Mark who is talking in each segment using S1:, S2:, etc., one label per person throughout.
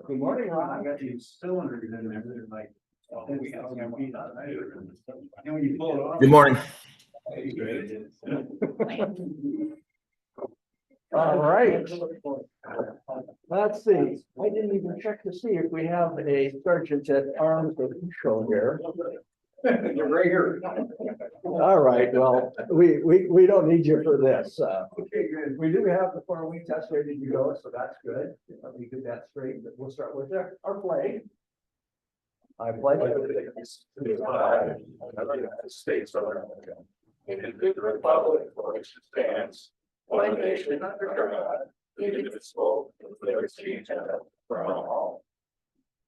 S1: Good morning, Ron. I got these cylinders in there. They're like,
S2: Good morning.
S1: All right. Let's see. I didn't even check to see if we have a sergeant at arms official here. You're right here. All right, well, we don't need you for this. Okay, good. We do have the 4-week test ready to go, so that's good. Let me get that straight, but we'll start with our flag. I pledge allegiance to the flag of the United States of America and to the republic for which it stands, one nation under God, indivisible, with liberty and justice for all.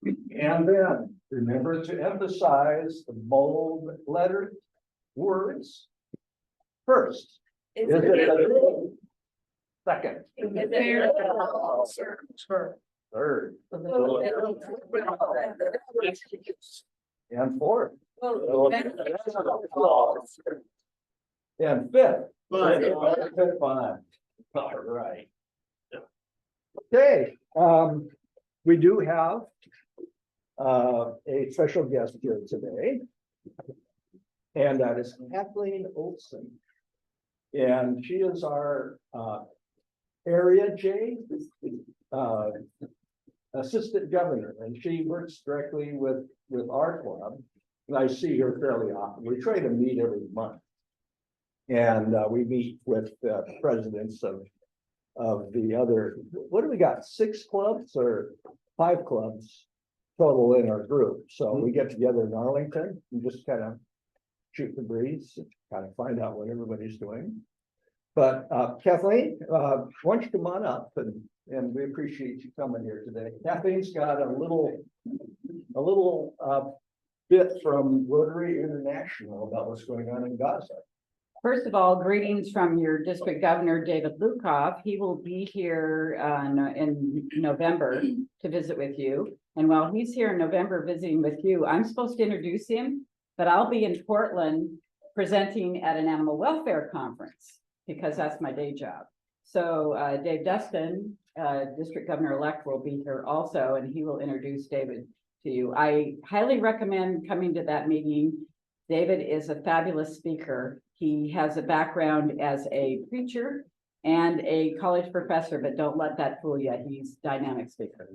S1: And then remember to emphasize the bold letter words. First, is it a second? Third. And fourth. And fifth. Fine. All right. Okay, we do have a special guest here today, and that is Kathleen Olson. And she is our area J assistant governor, and she works directly with our club. And I see her fairly often. We try to meet every month, and we meet with presidents of the other. What do we got? 6 clubs or 5 clubs total in our group. So we get together in Arlington and just kind of shoot the breeze, kind of find out what everybody's doing. But Kathleen, why don't you come on up, and we appreciate you coming here today. Kathleen's got a little bit from Rotary International about what's going on in Gaza.
S3: First of all, greetings from your district governor, David Lukoff. He will be here in November to visit with you. And while he's here in November visiting with you, I'm supposed to introduce him, but I'll be in Portland presenting at an animal welfare conference because that's my day job. So Dave Dustin, district governor-elect, will be here also, and he will introduce David to you. I highly recommend coming to that meeting. David is a fabulous speaker. He has a background as a preacher and a college professor, but don't let that fool you. He's a dynamic speaker.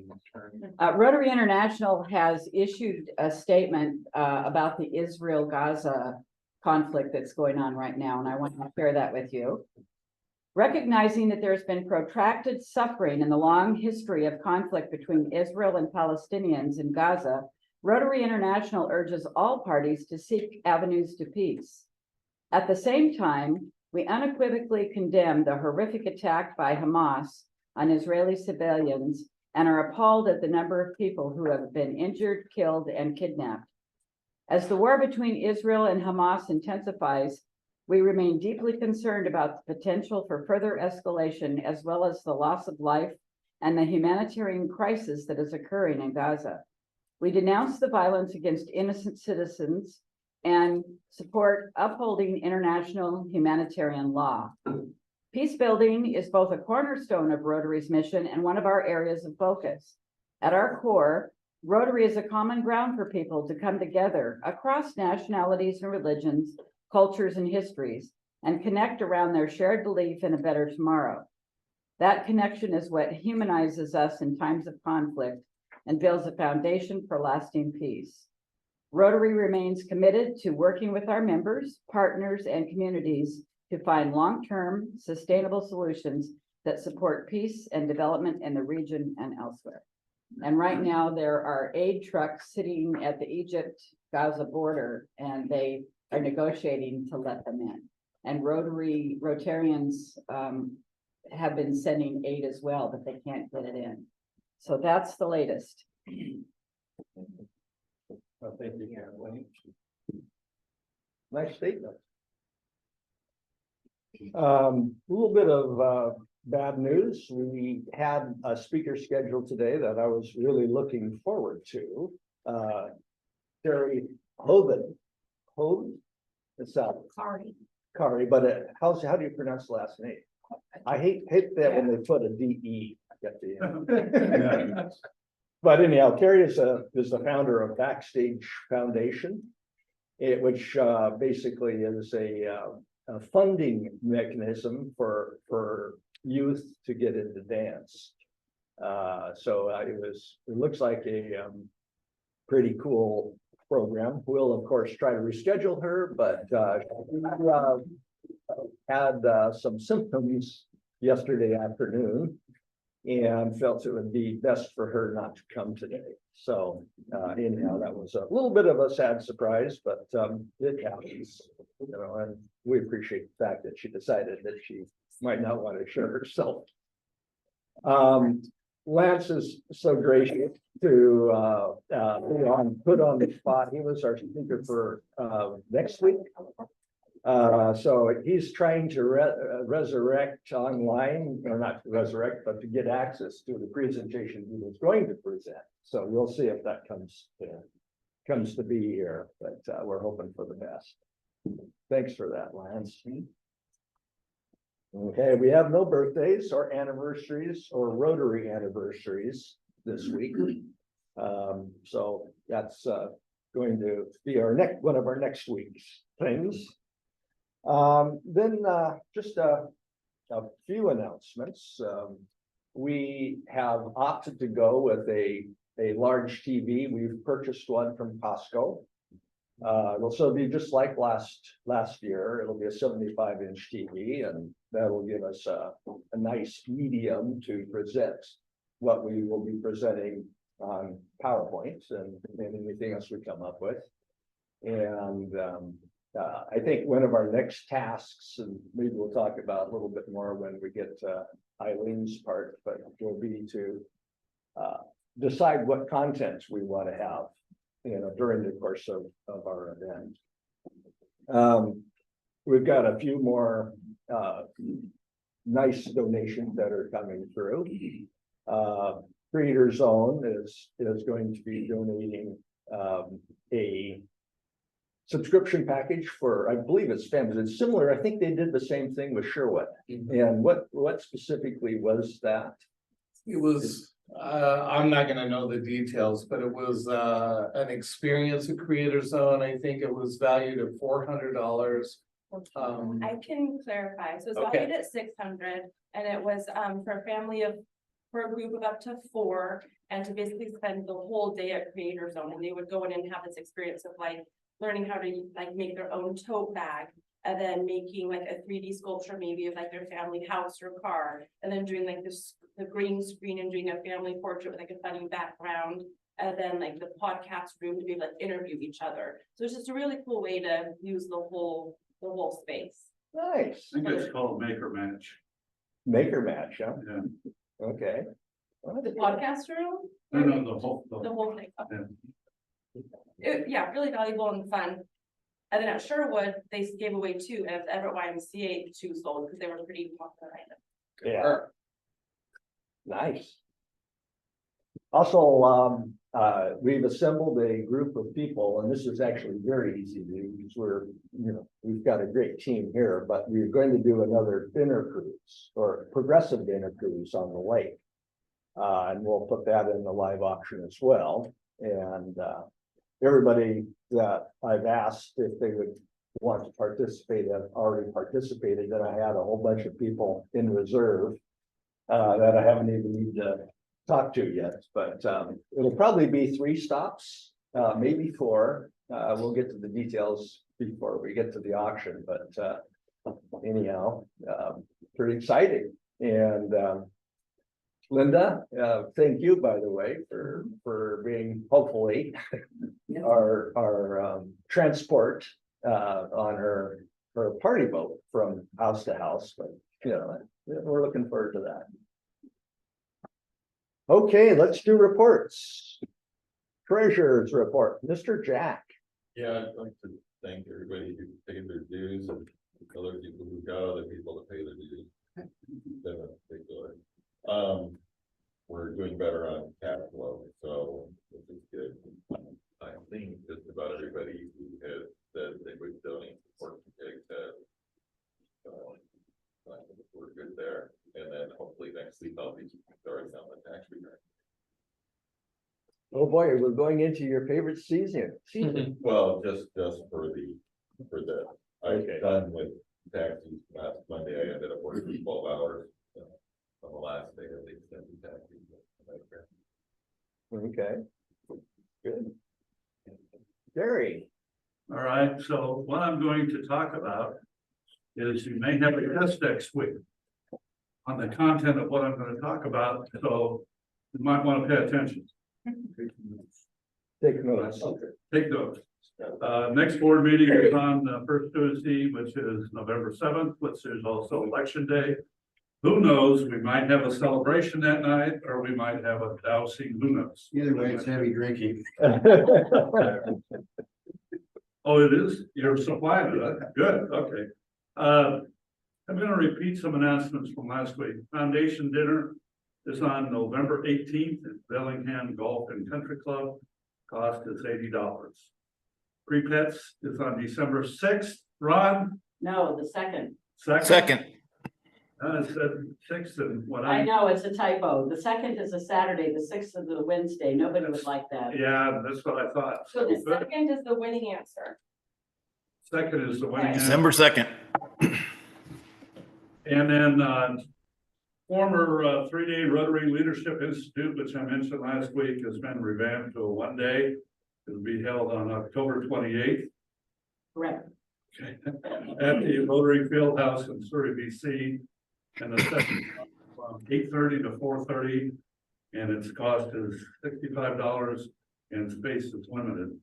S3: Rotary International has issued a statement about the Israel-Gaza conflict that's going on right now, and I want to share that with you. Recognizing that there's been protracted suffering in the long history of conflict between Israel and Palestinians in Gaza, Rotary International urges all parties to seek avenues to peace. At the same time, we unequivocally condemn the horrific attack by Hamas on Israeli civilians and are appalled at the number of people who have been injured, killed, and kidnapped. As the war between Israel and Hamas intensifies, we remain deeply concerned about the potential for further escalation, as well as the loss of life and the humanitarian crisis that is occurring in Gaza. We denounce the violence against innocent citizens and support upholding international humanitarian law. Peace building is both a cornerstone of Rotary's mission and one of our areas of focus. At our core, Rotary is a common ground for people to come together across nationalities and religions, cultures and histories, and connect around their shared belief in a better tomorrow. That connection is what humanizes us in times of conflict and builds a foundation for lasting peace. Rotary remains committed to working with our members, partners, and communities to find long-term, sustainable solutions that support peace and development in the region and elsewhere. And right now, there are aid trucks sitting at the Egypt-Gaza border, and they are negotiating to let them in. And Rotarians have been sending aid as well, but they can't get it in. So that's the latest.
S1: Well, thank you, Kathleen. Nice statement. A little bit of bad news. We had a speaker scheduled today that I was really looking forward to. Terry Hoven It's
S4: Sorry.
S1: Kari, but how do you pronounce the last name? I hate that when they put a D-E at the end. But anyhow, Carrie is the founder of Backstage Foundation, which basically is a funding mechanism for youth to get into dance. So it looks like a pretty cool program. We'll of course try to reschedule her, but had some symptoms yesterday afternoon and felt it would be best for her not to come today. So anyhow, that was a little bit of a sad surprise, but it happens, and we appreciate the fact that she decided that she might not want to share herself. Lance is so gracious to put on the spot. He was our speaker for next week. So he's trying to resurrect online, or not resurrect, but to get access to the presentation he was going to present. So we'll see if that comes to be here, but we're hoping for the best. Thanks for that, Lance. Okay, we have no birthdays or anniversaries or Rotary anniversaries this week. So that's going to be one of our next week's things. Then just a few announcements. We have opted to go with a large TV. We've purchased one from Costco. It'll still be just like last year. It'll be a 75-inch TV, and that'll give us a nice medium to present what we will be presenting on PowerPoint and anything else we come up with. And I think one of our next tasks, and maybe we'll talk about a little bit more when we get to Eileen's part, but will be to decide what content we want to have, during the course of our event. We've got a few more nice donations that are coming through. Creator Zone is going to be donating a subscription package for, I believe it's families. It's similar. I think they did the same thing with Sherwood. And what specifically was that?
S5: It was, I'm not gonna know the details, but it was an experience at Creator Zone. I think it was valued at $400.
S4: I can clarify. So it's
S5: Okay.
S4: valued at 600, and it was for a group of up to 4, and to basically spend the whole day at Creator Zone. And they would go in and have this experience of like learning how to like make their own tote bag, and then making like a 3D sculpture maybe of like their family house or car, and then doing like the green screen and doing a family portrait with like a funny background, and then like the podcast room to be like interview each other. So it's just a really cool way to use the whole space.
S1: Nice.
S6: I think it's called Maker Match.
S1: Maker Match, huh?
S6: Yeah.
S1: Okay.
S4: The podcast room?
S6: No,
S4: The whole thing.
S6: Yeah.
S4: Yeah, really valuable and fun. And then at Sherwood, they gave away 2, and at Everett YMCA 2 sold because they were pretty popular items.
S1: Yeah. Nice. Also, we've assembled a group of people, and this is actually very easy to do because we've got a great team here, but we're going to do another dinner cruise or progressive dinner cruise on the lake. And we'll put that in the live auction as well. And everybody that I've asked if they would want to participate have already participated. Then I had a whole bunch of people in reserve that I haven't even need to talk to yet, but it'll probably be 3 stops, maybe 4. We'll get to the details before we get to the auction, but anyhow, pretty exciting. And Linda, thank you, by the way, for being hopefully our transport on her party boat from house to house, but we're looking forward to that. Okay, let's do reports. Treasurer's report, Mr. Jack.
S2: Yeah, I'd like to thank everybody who paid their dues and other people who got other people to pay their dues. We're doing better on cash flow, so this is good. I think just about everybody who has said they would donate support tell these stories on the tax return.
S1: Oh, boy, we're going into your favorite season.
S2: Well, just for the,
S1: Okay.
S2: I'm done with taxis last Monday, I ended up working 12 hours. On the last day of the extended taxis.
S1: Okay. Good. Gary.
S6: All right, so what I'm going to talk about is you may have a test next week on the content of what I'm going to talk about, so you might want to pay attention.
S1: Take notes.
S6: Take notes. Next board meeting is on the first Tuesday, which is November 7th, which is also election day. Who knows, we might have a celebration that night, or we might have a dousing, who knows?
S7: Either way, it's heavy drinking.
S6: Oh, it is? You're supplying it, huh? Good, okay. I'm gonna repeat some announcements from last week. Foundation dinner is on November 18th at Bellingham Golf and Country Club. Cost is $80. Pre-pets is on December 6th. Ron?
S3: No, the second.
S8: Second,
S6: I said 6th, and what
S3: I
S6: I,
S3: know, it's a typo. The second is a Saturday, the sixth is a Wednesday. Nobody would like that.
S6: yeah, that's what I thought.
S4: So the
S6: Good.
S4: second is the winning answer.
S6: Second is the winning. answer.
S8: December 2nd.
S6: And then, former 3-day Rotary Leadership Institute, which I mentioned last week, has been revamped to a 1-day. It'll be held on October 28th
S3: Correct.
S6: at the Rotary Fieldhouse in Surrey, BC. And the session from 8:30 to 4:30, and its cost is $65 and space is limited.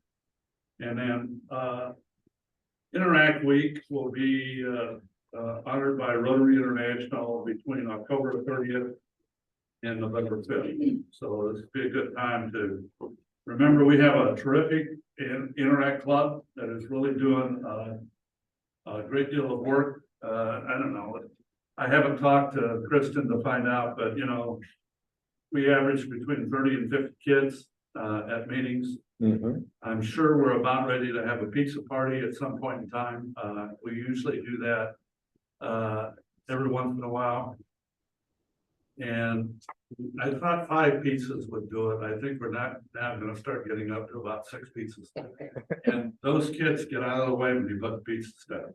S6: And then, Interact Week will be, honored by Rotary International between October 30th and November 5th. So this would be a good time to remember we have a terrific Interact Club that is really doing a great deal of work. I don't know. I haven't talked to Kristen to find out, but you know, we average between 30 and 50 kids at meetings.
S1: Mhm.
S6: I'm sure we're about ready to have a pizza party at some point in time. We usually do that every once in a while. And I thought 5 pizzas would do it. I think we're now gonna start getting up to about 6 pizzas. And those kids get out of the way when you put the pizzas down.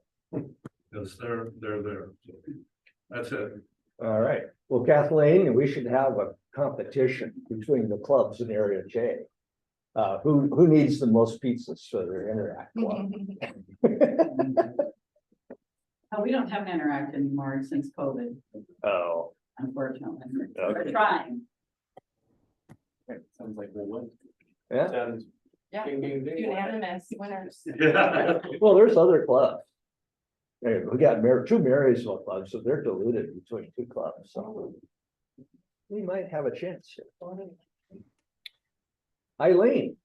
S6: Because they're there. That's it.
S1: All right. Well, Kathleen, we should have a competition between the clubs in Area J. Who needs the most pizzas for their Interact Club?
S3: Oh, we don't have an Interact anymore since COVID,
S1: Oh,
S3: unfortunately.
S1: Okay.
S3: We're trying.
S7: Sounds like we'll win.
S1: yeah.
S7: Sounds.
S3: Yeah.
S7: Ding, ding, ding.
S4: Unanimous winners.
S6: Yeah.
S1: Well, there's other clubs. Hey, we got two Marysville clubs, so they're diluted between 2 clubs, so. We might have a chance here. Eileen,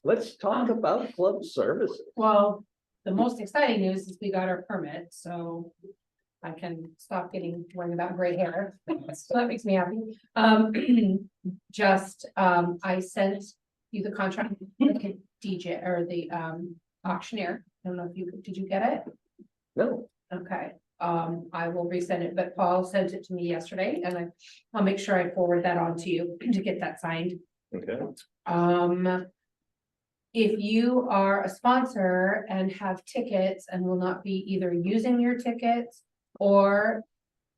S1: let's talk about club services.
S9: Well, the most exciting news is we got our permit, so I can stop worrying about gray hair. So that makes me happy. I sent you the contract with the DJ or the auctioneer. I don't know if did you get it?
S1: No,
S9: Okay, I will resend it, but Paul sent it to me yesterday and I'll make sure I forward that on to you to get that signed.
S1: okay,
S9: If you are a sponsor and have tickets and will not be either using your tickets, or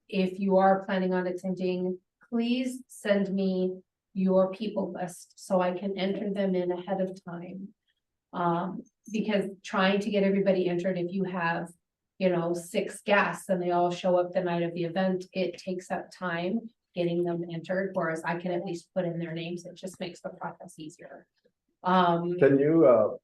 S9: if you are planning on attending, please send me your people list so I can enter them in ahead of time. Because trying to get everybody entered, if you have, 6 guests and they all show up the night of the event, it takes up time getting them entered, whereas I can at least put in their names. It just makes the process easier.
S1: can you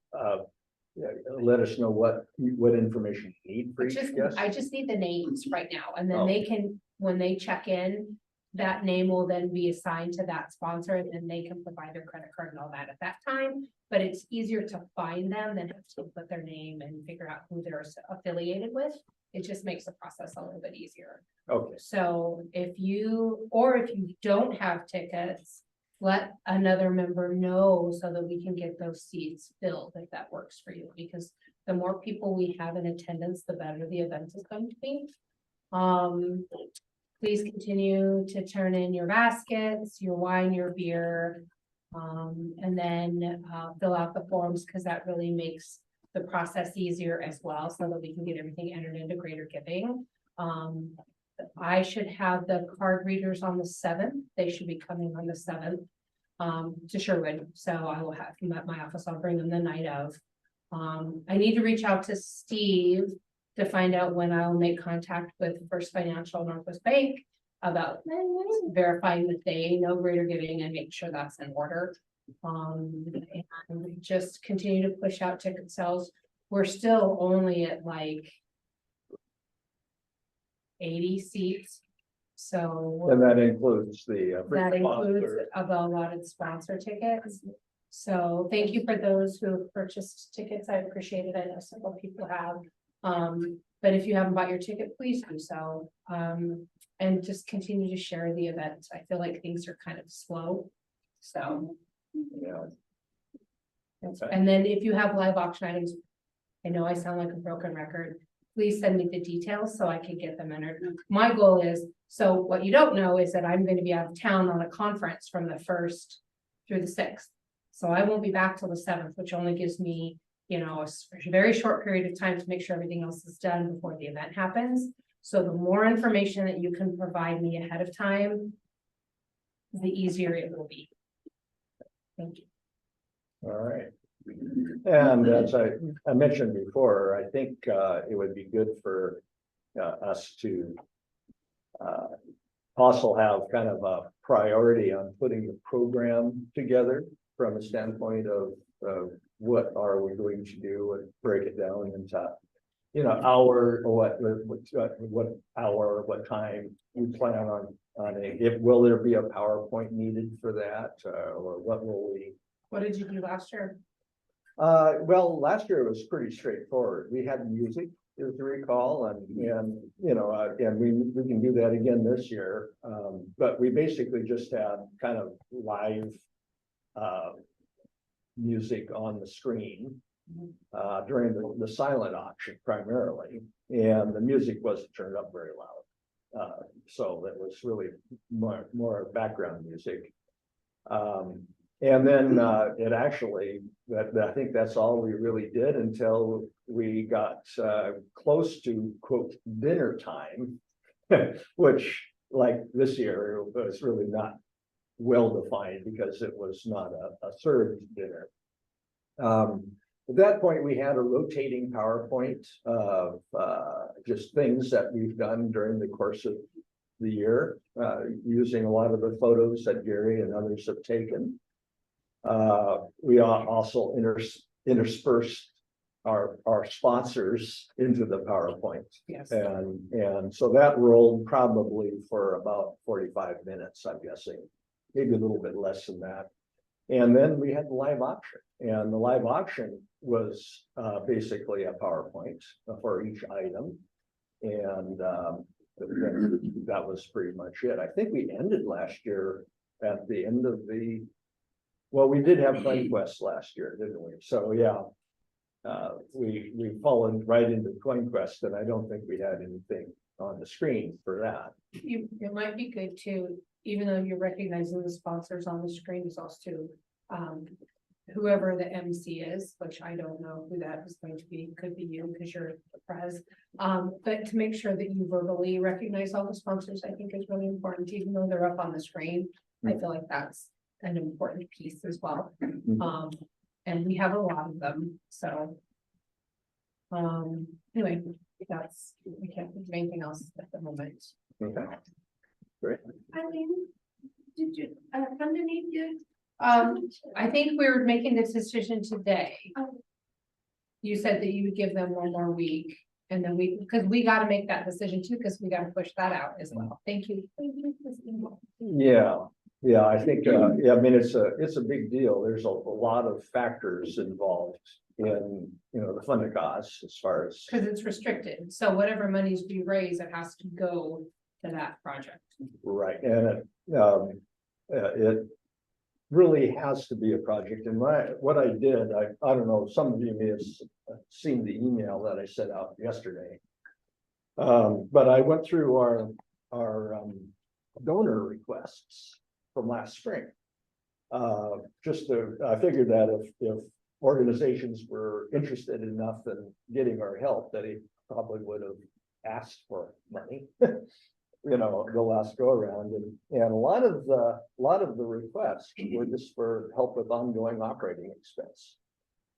S1: let us know what information you need for each guest?
S9: I just need the names right now, and then
S1: Oh.
S9: they can, when they check in, that name will then be assigned to that sponsor, and then they can provide their credit card and all that at that time. But it's easier to find them than have to put their name and figure out who they're affiliated with. It just makes the process a little bit easier.
S1: Okay,
S9: So if you don't have tickets, let another member know so that we can get those seats filled, if that works for you, because the more people we have in attendance, the better the event is going to be. please continue to turn in your baskets, your wine, your beer. And then fill out the forms, because that really makes the process easier as well, so that we can get everything entered into Greater Giving. I should have the card readers on the 7th. They should be coming on the 7th. To Sherwood, so I will have them at my office. I'll bring them the night of. I need to reach out to Steve to find out when I'll make contact with First Financial Northwest Bank about verifying that they know Greater Giving and make sure that's in order. And just continue to push out ticket sales. We're still only at like 80 seats. So
S1: And that includes the.
S9: that includes
S1: sponsor.
S9: of the allotted sponsor tickets. So thank you for those who have purchased tickets. I appreciate it. I know several people have. But if you haven't bought your ticket, please do so. And just continue to share the event. I feel like things are kind of slow. So,
S1: Yeah.
S9: and then if you have live auction items, I know I sound like a broken record. Please send me the details so I can get them entered. My goal is, so what you don't know is that I'm going to be out of town on a conference from the 1st through the 6th. So I won't be back till the 7th, which only gives me, you know, a very short period of time to make sure everything else is done before the event happens. So the more information that you can provide me ahead of time, the easier it will be. Thank you.
S1: All right. And as I mentioned before, I think it would be good for us to also have kind of a priority on putting the program together from a standpoint of what are we going to do and break it down into, you know, hour or what hour, what time we plan on it. Will there be a PowerPoint needed for that, or what will we?
S9: What did you do last year?
S1: Well, last year it was pretty straightforward. We had music, as you recall, and you know, and we can do that again this year. But we basically just had kind of live music on the screen during the silent auction primarily, and the music wasn't turned up very loud. So that was really more background music. And then it actually, I think that's all we really did until we got close to quote dinner time, which like this year was really not well defined because it was not a served dinner. At that point, we had a rotating PowerPoint of just things that we've done during the course of the year, using a lot of the photos that Gary and others have taken. We also interspersed our sponsors into the PowerPoint.
S9: Yes.
S1: And so that rolled probably for about 45 minutes, I'm guessing, maybe a little bit less than that. And then we had the live auction, and the live auction was basically a PowerPoint for each item. And that was pretty much it. I think we ended last year at the end of well, we did have CoinQuest last year, didn't we? So yeah, we fallen right into CoinQuest, and I don't think we had anything on the screen for that.
S9: It might be good too, even though you're recognizing the sponsors on the screen, is also whoever the MC is, which I don't know who that is going to be. Could be you because you're the pres. But to make sure that you verbally recognize all the sponsors, I think is really important, even though they're up on the screen. I feel like that's an important piece as well. And we have a lot of them, so. Anyway, we can't think of anything else at the moment.
S1: Okay. Great.
S7: Eileen, did you, underneath you?
S9: I think we're making this decision today.
S7: Oh.
S9: You said that you would give them one more week, and then because we got to make that decision too, because we got to push that out as well. Thank you.
S1: Yeah, I think, yeah, I mean, it's a big deal. There's a lot of factors involved in, you know, the funding costs as far as.
S9: Because it's restricted, so whatever monies we raise, it has to go to that project.
S1: Right, and it really has to be a project. And what I did, I don't know, some of you may have seen the email that I sent out yesterday. But I went through donor requests from last spring. I figured that if organizations were interested enough in getting our help, that he probably would have asked for money. The last go around, and a lot of the requests were just for help with ongoing operating expense.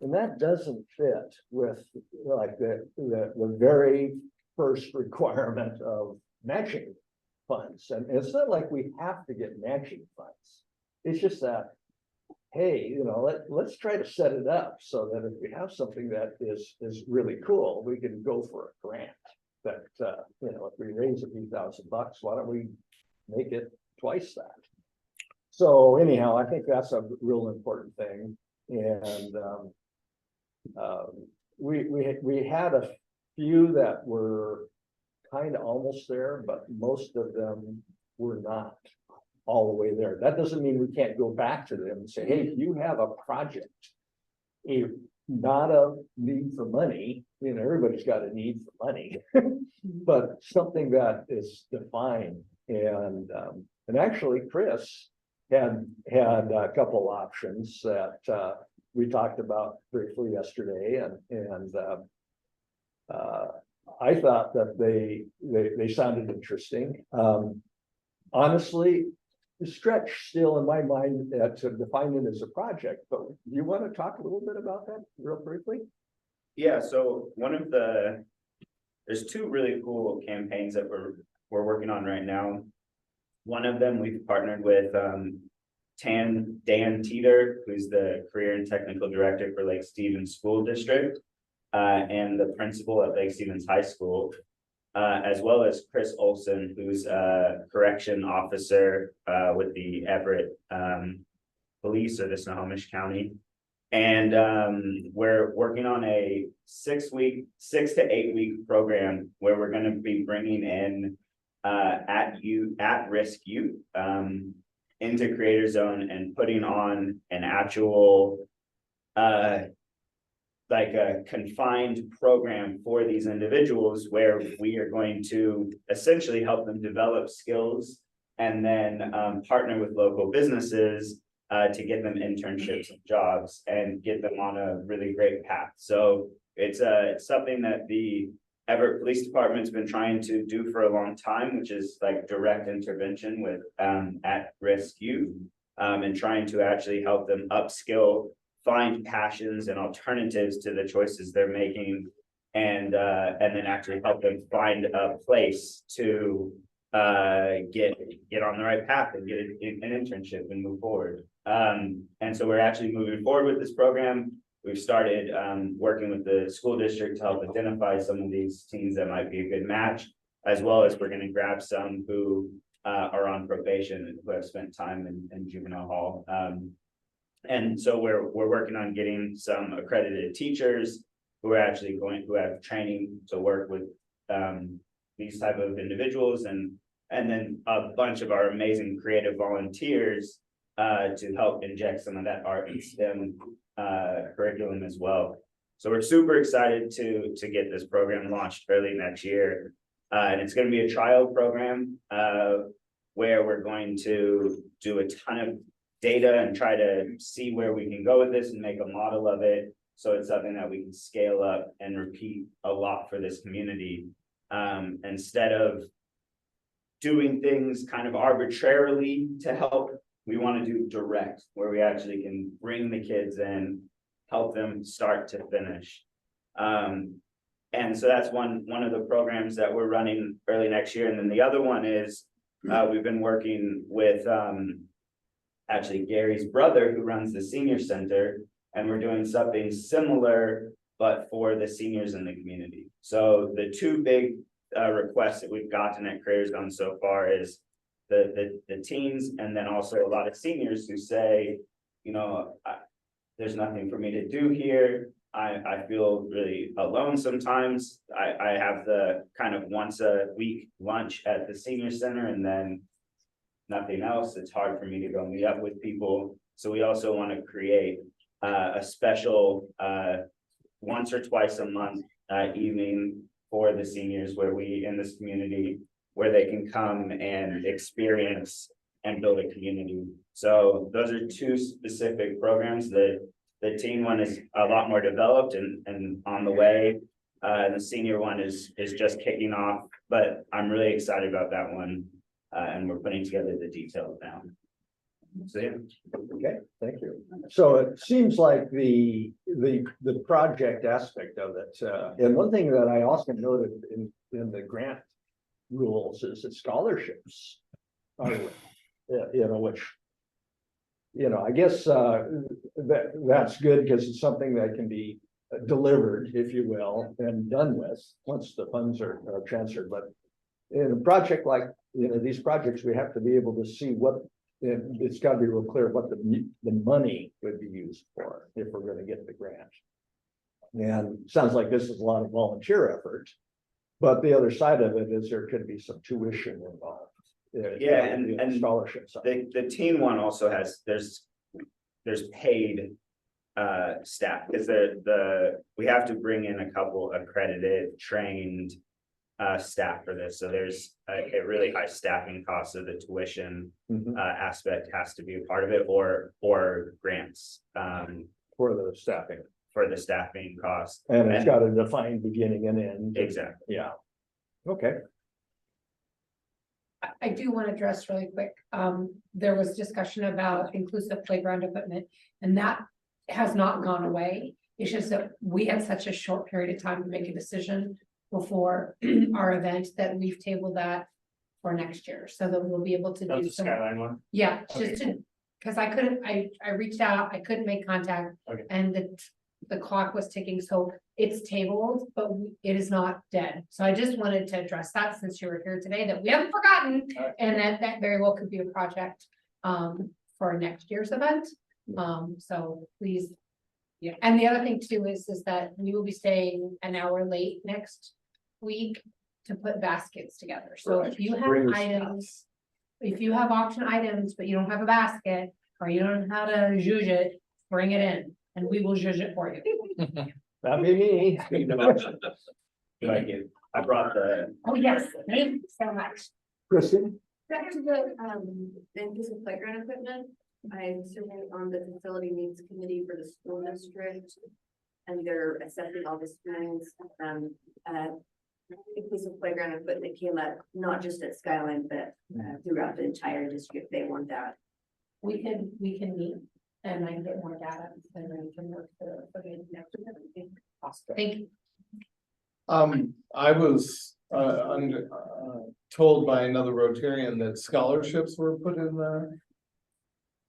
S1: And that doesn't fit with like the very first requirement of matching funds. And it's not like we have to get matching funds. It's just that, hey, let's try to set it up so that if we have something that is really cool, we can go for a grant. That if we raise a few $1,000, why don't we make it twice that? So anyhow, I think that's a real important thing. And we had a few that were kind of almost there, but most of them were not all the way there. That doesn't mean we can't go back to them and say, hey, if you have a project, not a need for money, everybody's got a need for money, but something that is defined. And actually Chris had a couple options that we talked about briefly yesterday, and I thought that they sounded interesting. Honestly, the stretch still in my mind to define it as a project, but do you want to talk a little bit about that real briefly?
S8: Yeah, so there's two really cool campaigns that we're working on right now. One of them we've partnered with Dan Teeter, who's the Career and Technical Director for Lake Stevens School District, and the principal at Lake Stevens High School, as well as Chris Olson, who's a correction officer with the Everett Police or the Snohomish County. And we're working on a 6 to 8 week program where we're going to be bringing in at-risk youth into Creator Zone and putting on an actual like a confined program for these individuals where we are going to essentially help them develop skills and then partner with local businesses to get them internships and jobs and get them on a really great path. So it's something that the Everett Police Department's been trying to do for a long time, which is like direct intervention with at-risk youth and trying to actually help them upskill, find passions and alternatives to the choices they're making, and then actually help them find a place to get on the right path and get an internship and move forward. And so we're actually moving forward with this program. We've started working with the school district to help identify some of these teens that might be a good match, as well as we're going to grab some who are on probation and who have spent time in juvenile hall. And so we're working on getting some accredited teachers who are actually who have training to work with these type of individuals, and then a bunch of our amazing creative volunteers to help inject some of that art and STEM curriculum as well. So we're super excited to get this program launched early next year. And it's going to be a trial program where we're going to do a ton of data and try to see where we can go with this and make a model of it. So it's something that we can scale up and repeat a lot for this community. Instead of doing things kind of arbitrarily to help, we want to do direct, where we actually can bring the kids in, help them start to finish. And so that's one of the programs that we're running early next year. And then the other one is we've been working with actually Gary's brother, who runs the senior center, and we're doing something similar, but for the seniors in the community. So the two big requests that we've gotten at Creator Zone so far is the teens, and then also a lot of seniors who say, there's nothing for me to do here. I feel really alone sometimes. I have the kind of once a week lunch at the senior center and then nothing else. It's hard for me to go meet up with people. So we also want to create a special once or twice a month evening for the seniors where we in this community where they can come and experience and build a community. So those are two specific programs that the teen one is a lot more developed and on the way. And the senior one is just kicking off, but I'm really excited about that one. And we're putting together the details now. So yeah.
S1: Okay, thank you. So it seems like the project aspect of it, and one thing that I also noted in the grant rules is that scholarships are, which, I guess, that's good because it's something that can be delivered, if you will, and done with once the funds are transferred. But in a project like, these projects, we have to be able to see what, it's got to be real clear what the money would be used for if we're going to get the grant. And it sounds like this is a lot of volunteer effort, but the other side of it is there could be some tuition involved.
S8: Yeah, and
S1: scholarships.
S8: The teen one also has, there's paid staff, because we have to bring in a couple accredited, trained staff for this. So there's a really high staffing cost, so the tuition aspect has to be a part of it, or grants
S1: For the staffing.
S8: for the staffing cost.
S1: And it's got a defined beginning and end.
S8: Exactly.
S1: Yeah. Okay.
S9: I do want to address really quick. There was discussion about inclusive playground equipment, and that has not gone away. It's just that we had such a short period of time to make a decision before our event that we've tabled that for next year, so that we'll be able to do some.
S8: Skyline one.
S9: Yeah, just to, because I couldn't, I reached out, I couldn't make contact.
S8: Okay.
S9: And the clock was ticking, so it's tabled, but it is not dead. So I just wanted to address that since you were here today, that we haven't forgotten.
S8: Alright.
S9: And that very well could be a project for next year's event. So please. Yeah, and the other thing too is that we will be staying an hour late next week to put baskets together. So if you have
S1: Bring
S9: items, if you have auction items, but you don't have a basket, or you don't know how to zhuzh it, bring it in and we will zhuzh it for you.
S1: That'd be me.
S8: Thank you. I brought the,
S9: Oh, yes, thank you so much.
S1: Kristen?
S7: Back to the inclusive playground equipment, I'm serving on the facility needs committee for the school district. And they're assessing all the schools, inclusive playground equipment came up, not just at Skyline, but throughout the entire district, they want that.
S9: We can meet and I can get more data and then we can work for the next. Thank you.
S5: I was told by another Rotarian that scholarships were put in the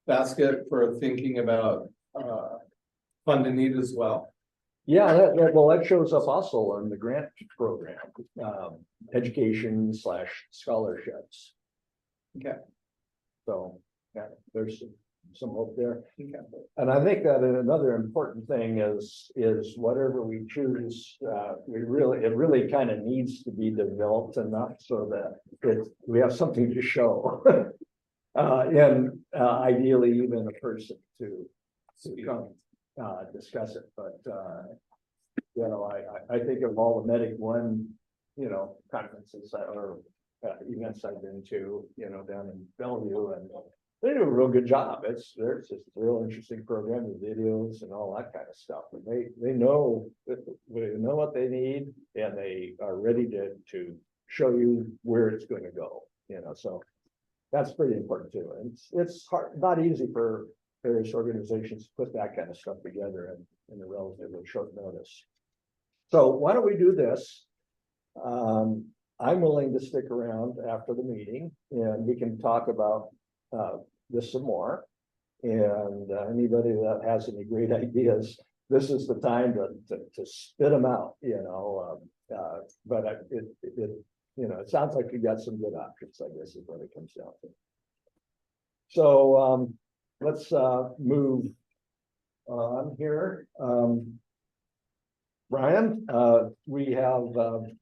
S5: basket for thinking about fund a need as well.
S1: Yeah, that shows up also on the grant program, education / scholarships.
S5: Okay.
S1: So, yeah, there's some hope there. Okay. And I think that another important thing is whatever we choose, it really kind of needs to be developed enough so that we have something to show. And ideally even a person to come discuss it, but I think of all the Medic One, conferences or events I've been to, down in Bellevue, and they do a real good job. There's just a real interesting program with videos and all that kind of stuff. And they know what they need, and they are ready to show you where it's going to go. So that's pretty important too. And it's hard, not easy for various organizations to put that kind of stuff together in a relatively short notice. So why don't we do this? I'm willing to stick around after the meeting and we can talk about this some more. And anybody that has any great ideas, this is the time to spit them out, but it sounds like you got some good options, I guess is what it comes down to. So let's move on here. Brian, we have,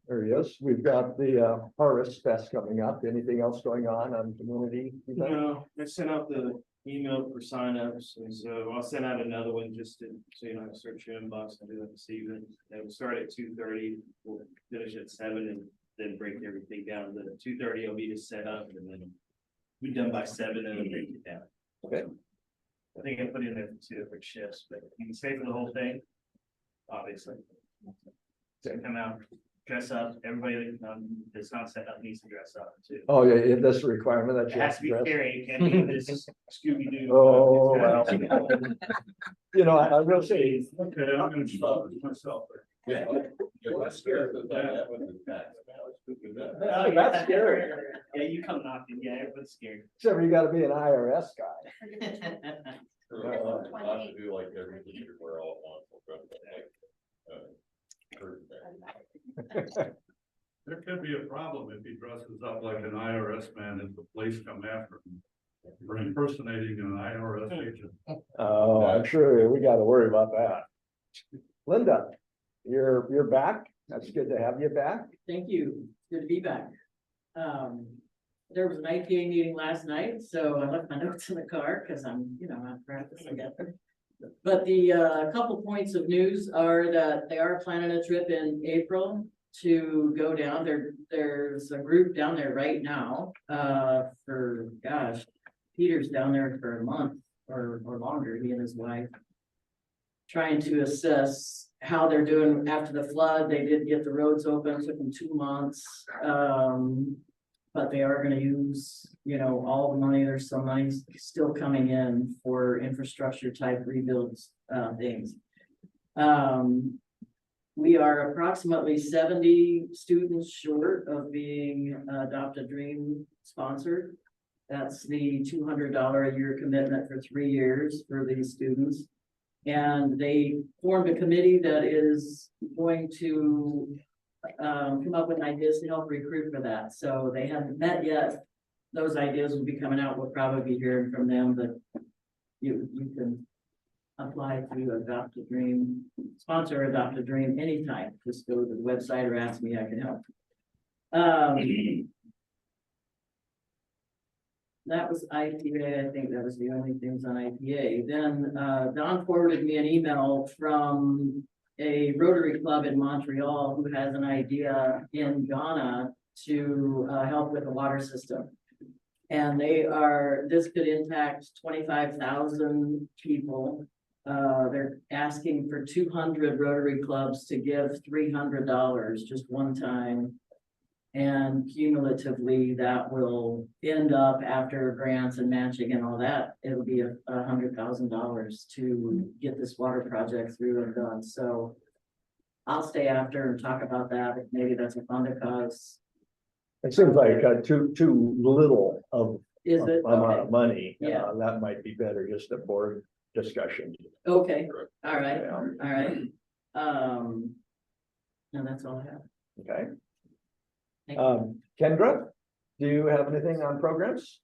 S1: there he is. We've got the Harvest Fest coming up. Anything else going on community?
S10: No, I sent out the email for signups, and so I'll send out another one just so you don't have to search your inbox and do that this evening. It will start at 2:30. We'll finish at 7, and then break everything down. The 2:30 will be to set up and then be done by 7 and then break it down.
S1: Okay.
S10: I think I put in there for 2 different shifts, but you can stay for the whole thing, obviously. So come out, dress up, everybody that's not set up needs to dress up too.
S1: Oh, yeah, that's a requirement that
S10: It
S1: you have
S10: has
S1: to
S10: to be
S1: dress.
S10: carried, it can't be this Scooby-Doo.
S1: Oh, well. You know, I will say,
S6: Okay, I'm gonna stop it myself.
S2: Yeah. You're less scared of that.
S1: that's scary.
S10: Yeah, you come knocking, yeah, everyone's scared.
S1: Except you gotta be an IRS guy.
S2: Not to do like every teacher wear all at once.
S6: There could be a problem if he dresses up like an IRS man and the police come after him for impersonating an IRS agent.
S1: Oh, I'm sure we gotta worry about that. Linda, you're back. That's good to have you back.
S11: Thank you. Good to be back. There was an IPA meeting last night, so I left my notes in the car because I'm, I'm practicing that. But the couple points of news are that they are planning a trip in April to go down there. There's a group down there right now, for, gosh, Peter's down there for a month or longer, he and his wife, trying to assess how they're doing after the flood. They did get the roads open, took them 2 months. But they are gonna use, all the money. There's some money still coming in for infrastructure type rebuilds, things. We are approximately 70 students short of being Adopt a Dream sponsored. That's the $200 a year commitment for 3 years for these students. And they formed a committee that is going to come up with ideas to help recruit for that. So they haven't met yet. Those ideas will be coming out. We'll probably be hearing from them, but you can apply to Adopt a Dream, sponsor Adopt a Dream anytime. Just go to the website or ask me, I can help. That was IPA. I think that was the only things on IPA. Then Don forwarded me an email from a Rotary Club in Montreal who has an idea in Ghana to help with the water system. And this could impact 25,000 people. They're asking for 200 Rotary clubs to give $300 just one time. And cumulatively, that will end up after grants and matching and all that, it'll be $100,000 to get this water project through and done. So I'll stay after and talk about that. Maybe that's a fund cause.
S1: It seems like too little of
S11: Is it?
S1: amount
S11: Okay.
S1: of money.
S11: Yeah.
S1: That might be better, just a board discussion.
S11: Okay, all right,
S1: Yeah.
S11: all right. No, that's all I have.
S1: Okay.
S11: Thank you.
S1: Kendra, do you have anything on programs?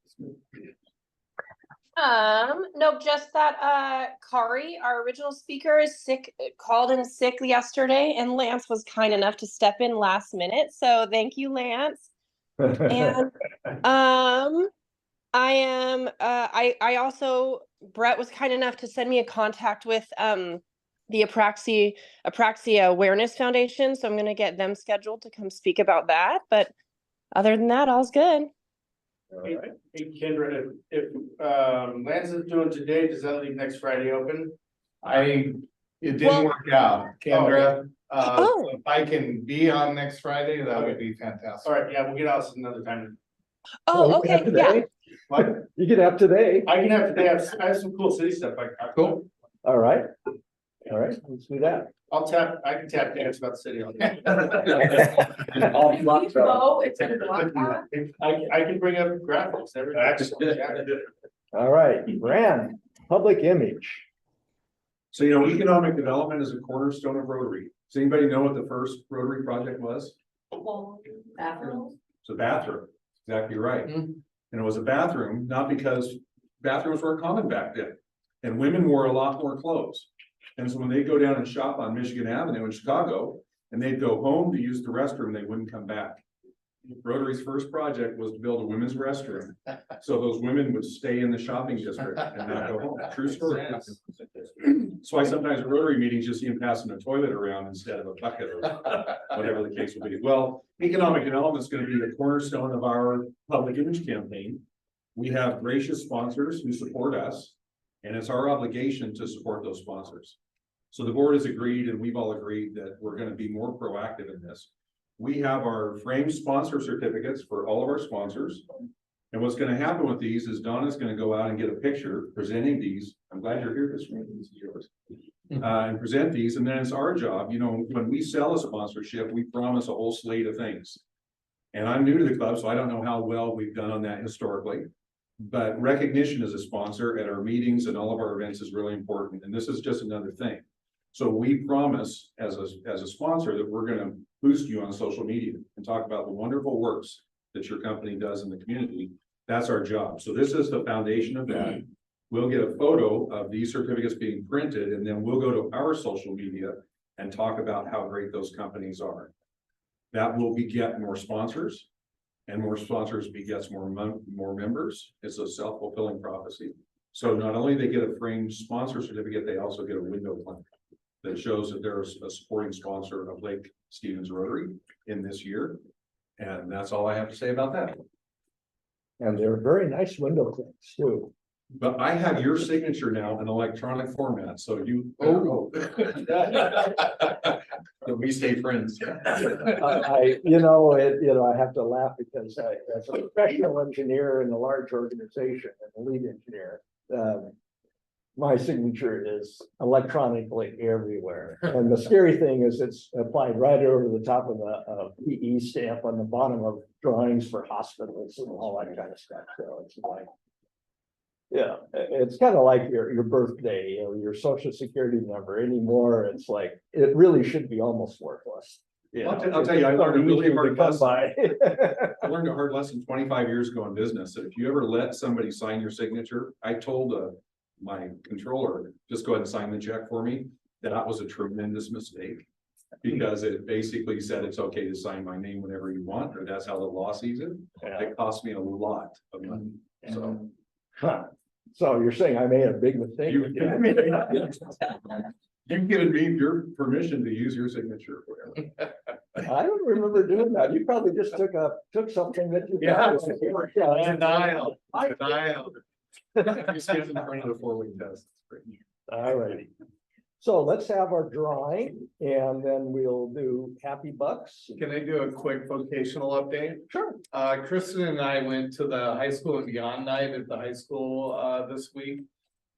S12: No, just that Kari, our original speaker, is sick, called in sick yesterday, and Lance was kind enough to step in last minute. So thank you, Lance. And I also, Brett was kind enough to send me a contact with the Apraxia Awareness Foundation. So I'm gonna get them scheduled to come speak about that. But other than that, all's good.
S1: All right.
S10: Hey Kendra, if Lance is doing today, does that leave next Friday open?
S5: It
S12: Well-
S5: didn't work out, Kendra.
S12: Oh.
S5: If I can be on next Friday, that would be fantastic.
S10: All right, yeah, we'll get out another time.
S1: Well,
S12: Oh,
S1: you can have
S12: okay, yeah.
S1: today.
S10: What?
S1: You can have today.
S10: I can have today, I have some cool city stuff.
S5: Cool.
S1: All right. All right, let's do that.
S10: I can tap dance about the city.
S1: All blocked out.
S7: Oh, it's a block.
S10: I can bring up graphics, everything.
S1: All right, Rand, public image.
S13: So, economic development is a cornerstone of Rotary. Does anybody know what the first Rotary project was?
S7: Bathroom.
S13: It's a bathroom, exactly right. And it was a bathroom, not because bathrooms were common back then. And women wore a lot more clothes. And so when they go down and shop on Michigan Avenue in Chicago, and they'd go home to use the restroom, they wouldn't come back. Rotary's first project was to build a women's restroom. So those women would stay in the shopping district and not go home. True story. So I sometimes at Rotary meetings, just see them passing a toilet around instead of a bucket or whatever the case will be. Well, economic development is gonna be the cornerstone of our public image campaign. We have gracious sponsors who support us, and it's our obligation to support those sponsors. So the board has agreed, and we've all agreed that we're gonna be more proactive in this. We have our framed sponsor certificates for all of our sponsors. And what's gonna happen with these is Donna's gonna go out and get a picture presenting these. I'm glad you're here this morning, this is yours. And present these, and then it's our job, you know, when we sell a sponsorship, we promise a whole slate of things. And I'm new to the club, so I don't know how well we've done on that historically. But recognition as a sponsor at our meetings and all of our events is really important, and this is just another thing. So we promise as a sponsor that we're gonna boost you on social media and talk about the wonderful works that your company does in the community. That's our job. So this is the foundation of that. We'll get a photo of these certificates being printed, and then we'll go to our social media and talk about how great those companies are. That will beget more sponsors, and more sponsors begets more members. It's a self-fulfilling prophecy. So not only they get a framed sponsor certificate, they also get a window plaque that shows that there's a supporting sponsor of Lake Stevens Rotary in this year. And that's all I have to say about that.
S1: And they're very nice window clicks too.
S13: But I have your signature now in electronic format, so you. We stay friends.
S1: I have to laugh because as a professional engineer in a large organization and a lead engineer, my signature is electronically everywhere. And the scary thing is it's applied right over the top of the PE stamp on the bottom of drawings for hospitals and all that kind of stuff. So it's like, yeah, it's kind of like your birthday or your social security number anymore. It's like, it really should be almost worthless. Yeah,
S13: I'll tell you, I learned a really hard lesson.
S1: I
S13: I learned a hard lesson 25 years ago in business, that if you ever let somebody sign your signature, I told my controller, just go ahead and sign the check for me. That was a tremendous mistake, because it basically said it's okay to sign my name whenever you want, or that's how the law sees it. It cost me a lot of money, so.
S1: So you're saying I made a big mistake?
S13: You've given me your permission to use your signature.
S1: I don't remember doing that. You probably just took something that you.
S5: Denial.
S13: You stand in front of the 4-week test.
S1: All righty. So let's have our drawing and then we'll do happy bucks.
S5: Can I do a quick vocational update?
S1: Sure.
S5: Kristen and I went to the high school and beyond night at the high school this week.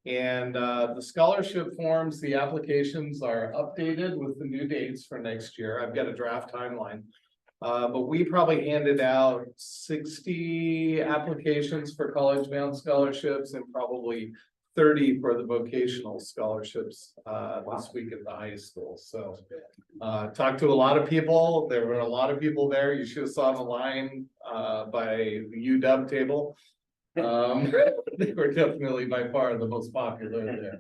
S5: And the scholarship forms, the applications are updated with the new dates for next year. I've got a draft timeline. But we probably handed out 60 applications for college-bound scholarships and probably 30 for the vocational scholarships this week at the high school. So talked to a lot of people. There were a lot of people there. You should have saw the line by the UW table. They were definitely by far the most popular there.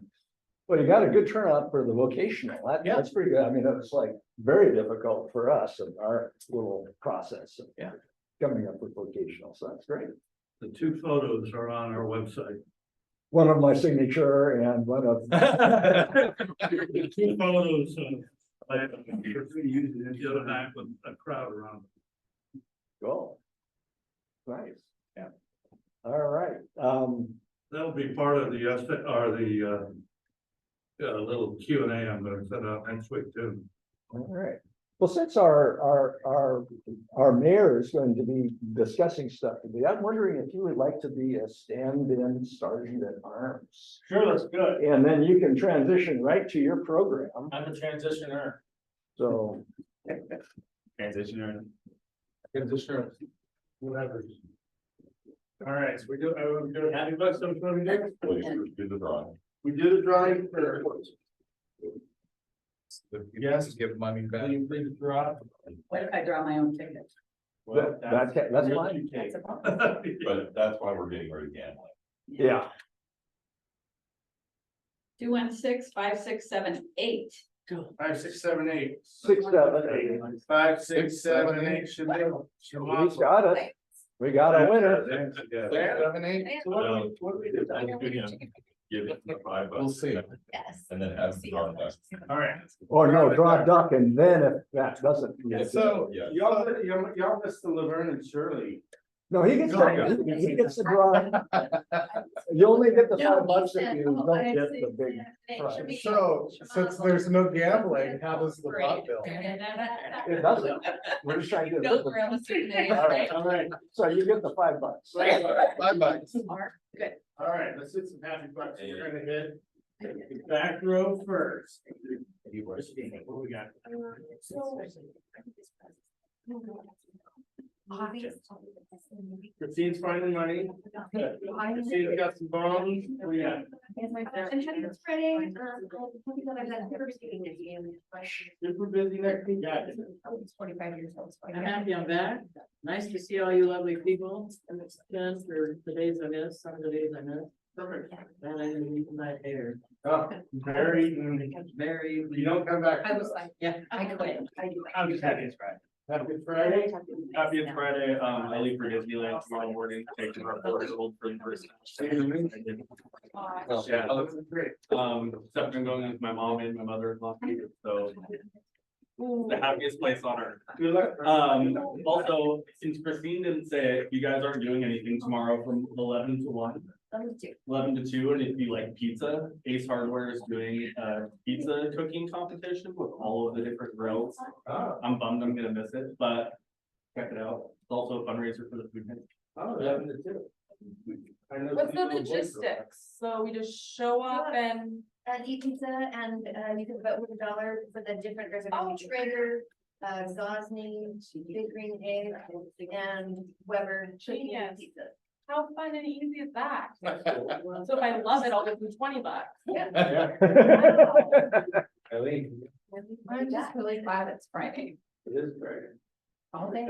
S1: Well, you got a good turnout for the vocational. That's pretty good. I mean, it was like very difficult for us in our little process of coming up with vocational. So that's great.
S6: The 2 photos are on our website.
S1: One of my signature and one of.
S6: 2 photos using it the other night with a crowd around.
S1: Cool. Nice. Yeah. All right.
S6: That'll be part of the essay or the little Q&A I'm going to set up next week too.
S1: All right. Well, since our mayor is going to be discussing stuff today, I'm wondering if you would like to be a stand-in sergeant at arms.
S10: Sure, that's good.
S1: And then you can transition right to your program.
S10: I'm a transitioner.
S1: So.
S8: Transitioner.
S10: Whatever. All right, so we're doing happy bucks. So what we do?
S2: Do the drawing.
S10: We do the drawing for.
S5: Yes, give money back.
S10: Please draw.
S3: What if I draw my own ticket?
S10: Well,
S1: That's fine.
S3: That's a problem.
S2: But that's why we're getting rid of gambling.
S1: Yeah.
S3: 216-5678.
S10: 5, 6, 7, 8.
S1: 6, 7, 8.
S10: 5, 6, 7, 8 should be.
S1: We got it. We got a winner.
S5: 7, 8.
S10: So what do we do?
S2: give it $5.
S5: We'll see.
S7: Yes.
S2: And then have them draw that.
S10: All right.
S1: Or no, draw a duck and then if that doesn't.
S5: So,
S2: Yeah.
S5: y'all missed the Laverne and Shirley.
S1: No, he gets to draw. You only get the $5 if you don't get the big prize.
S5: So, since there's no gambling, how does the pot bill?
S1: It doesn't. We're just trying to.
S7: No, we're on the same page.
S5: All right,
S1: So you get the $5.
S5: $5.
S7: Good.
S10: All right, let's hit some happy bucks. We're gonna hit the back row first. What we got? Christine's finding money. Christine's got some bones. What we got? Super busy next week. Got it.
S7: 25 years old.
S11: I'm happy I'm back. Nice to see all you lovely people. And it's been for the days I missed, some of the days I missed.
S10: Perfect.
S11: And I didn't even my hair.
S10: Oh, very,
S11: Very.
S10: you don't come back.
S7: I was like,
S11: Yeah.
S7: I quit.
S10: I'm just happy it's Friday. Happy it's Friday. Happy it's Friday. I leave for Disneyland tomorrow morning, taking our 4-year-old for the first time. Yeah, oh, this is great. Stuff been going on with my mom and my mother-in-law, so. The happiest place on earth. Also, since Christine didn't say it, you guys aren't doing anything tomorrow from 11 to 1. 11 to 2, and it'd be like pizza. Ace Hardware is doing a pizza cooking competition with all of the different grills. I'm bummed I'm gonna miss it, but check it out. It's also a fundraiser for the food bank.
S5: Oh, 11 to 2.
S4: What's the logistics? So we just show up and.
S7: Eat pizza and you can vote with $1 for the different, there's a Traeger, Gosney, Big Green Egg, and Weber chicken
S4: Genius.
S7: pizza.
S4: How fun and easy is that? So if I love it, I'll give them $20.
S5: Eileen,
S9: I'm just really glad it's Friday.
S5: it is Friday.
S9: All day.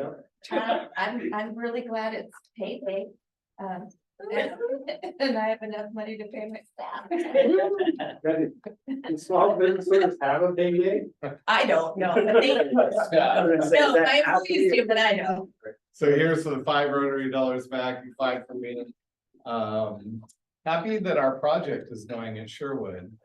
S7: I'm really glad it's payday. And I have enough money to pay my staff.
S5: And small businesses have a big day.
S7: I don't know. But they- No, my employees do, but I know.
S5: So here's the $5 Rotary back and 5 from me. Happy that our project is going at Sherwood.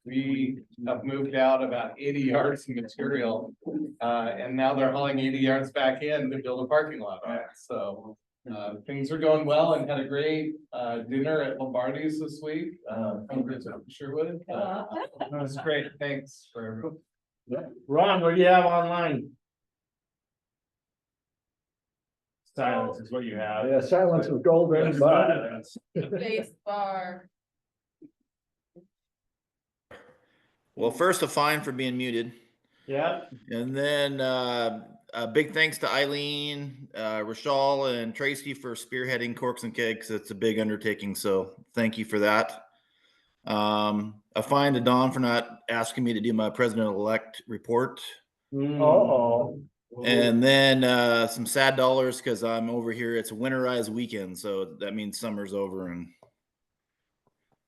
S5: We have moved out about 80 yards of material. And now they're hauling 80 yards back in to build a parking lot on it. So things are going well and had a great dinner at Lombardi's this week. Hundreds of Sherwood. It was great. Thanks for everyone.
S10: Ron, what do you have online? Silence is what you have.
S1: Yeah, silence is golden, but.
S4: Space bar.
S14: Well, first a fine for being muted.
S10: Yeah.
S14: And then a big thanks to Eileen, Rachel, and Tracy for spearheading Corks and Kegs. It's a big undertaking, so thank you for that. A fine to Don for not asking me to do my president-elect report.
S1: Uh-oh.
S14: And then some sad dollars because I'm over here. It's a winterized weekend, so that means summer's over. And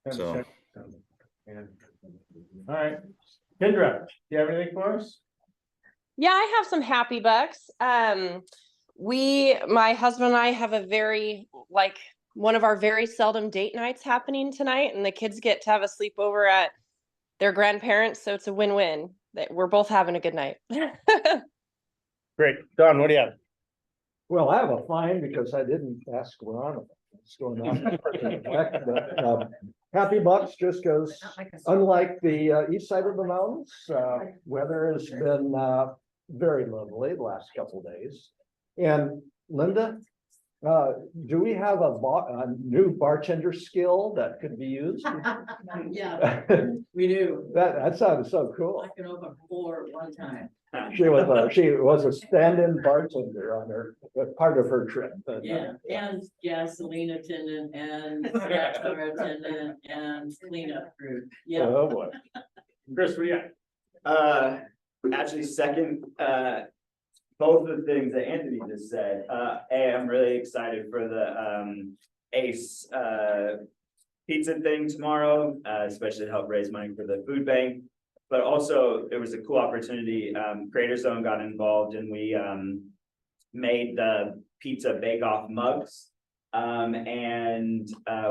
S14: so,
S10: All right, Kendra, do you have anything for us?
S12: Yeah, I have some happy bucks. My husband and I have a one of our very seldom date nights happening tonight, and the kids get to have a sleepover at their grandparents. So it's a win-win that we're both having a good night.
S10: Great, Don, what do you have?
S1: Well, I have a fine because I didn't ask Ron what's going on. But, happy bucks just because unlike the east side of the mountains, weather has been very lovely the last couple of days. And Linda, do we have a new bartender skill that could be used?
S11: Yeah, we do.
S1: That sounded so cool.
S11: I can open 4 at one time.
S1: She was a stand-in bartender on her part of her trip. But,
S11: Yeah, and gasoline attendant and car attendant and cleanup crew. Yeah.
S1: Oh, boy.
S10: Chris, what do you got?
S8: Actually, second, both of the things that Anthony just said. I'm really excited for the Ace pizza thing tomorrow, especially to help raise money for the food bank. But also, there was a cool opportunity. Creator Zone got involved, and we made the pizza bake-off mugs.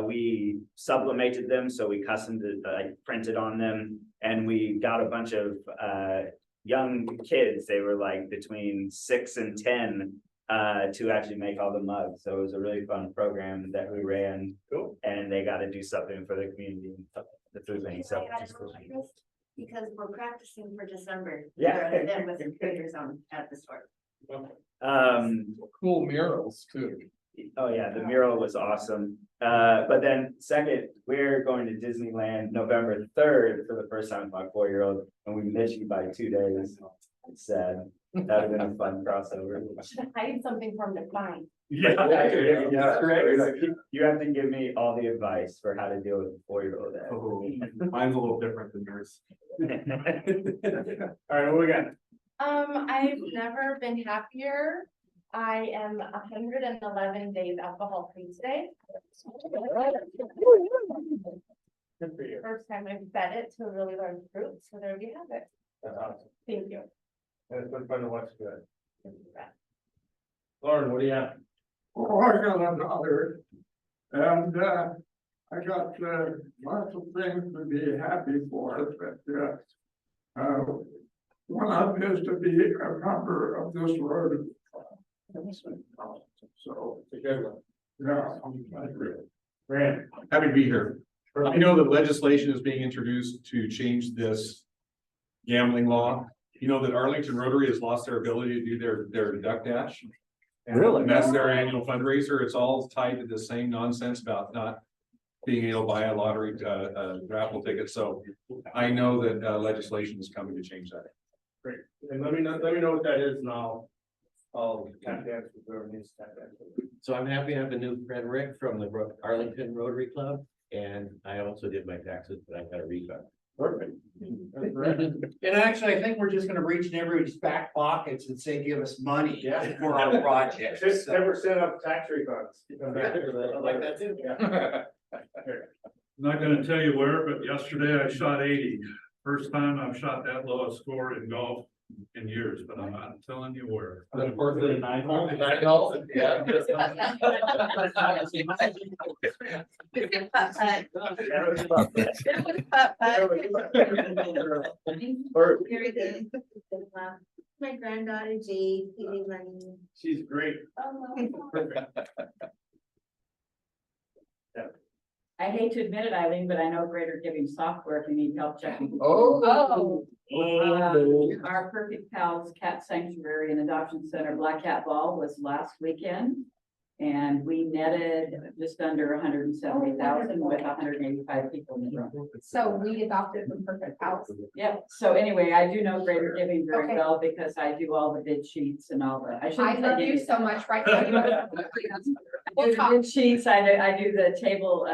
S8: We sublimated them, so we customed it, printed on them, and we got a bunch of young kids. They were like between 6 and 10 to actually make all the mugs. So it was a really fun program that we ran.
S1: Cool.
S8: And they got to do something for the community. The food thing, so.
S7: Because we're practicing for December.
S8: Yeah.
S7: Rather than with the creators on at the store.
S5: Cool murals too.
S8: Oh yeah, the mural was awesome. But then second, we're going to Disneyland November 3rd for the first time with my 4-year-old, and we missed you by 2 days. It's sad. That would have been a fun crossover.
S4: Should have hired something from the fine.
S8: Yeah, you have to give me all the advice for how to deal with a 4-year-old.
S13: Mine's a little different than yours.
S10: All right, what we got?
S4: I've never been happier. I am 111 days alcohol free today.
S10: Good for you.
S4: First time I've fed it to a really large group, so there we have it.
S10: That's awesome.
S4: Thank you.
S10: And it's been fun to watch good. Lauren, what do you have?
S6: Oh, I got another, and, I got, lots of things to be happy for, but, one of them is to be a member of this road. So,
S10: It's a good one.
S6: yeah, I agree.
S10: Grant.
S13: Happy to be here. I know that legislation is being introduced to change this gambling law. You know that Arlington Rotary has lost their ability to do their duck dash.
S1: Really?
S13: And that's their annual fundraiser. It's all tied to the same nonsense about not being able to buy a lottery, raffle ticket. So I know that legislation is coming to change that.
S10: Great. And let me know what that is and I'll tap dance with whoever needs to tap dance.
S15: So I'm happy to have a new friend Rick from the Arlington Rotary Club, and I also did my taxes, but I got a refund.
S10: Perfect.
S1: And actually, I think we're just gonna reach in everybody's back pockets and say, give us money
S10: Yeah.
S1: for our project.
S10: Just never set up tax refunds.
S15: I like that too.
S10: Yeah.
S6: Not gonna tell you where, but yesterday I shot 80. First time I've shot that low a score in golf in years, but I'm not telling you where.
S5: Then fourth to the 9 hole.
S10: Yeah.
S7: Very good. My granddaughter Jade, giving money.
S10: She's great.
S3: I hate to admit it, Eileen, but I know Greater Giving software if you need help checking.
S10: Oh.
S3: Our Perfect Pals Cat Sanctuary and Adoption Center Black Cat Ball was last weekend. And we netted just under 170,000 with 185 people in the room.
S9: So we adopted from Perfect House.
S3: Yep, so anyway, I do know Greater Giving very
S9: Okay.
S3: well because I do all the bid sheets and all that.
S9: I
S3: shouldn't say
S9: love you
S3: bid-
S9: so much, right? now.
S3: I do the bid sheets, I do the table,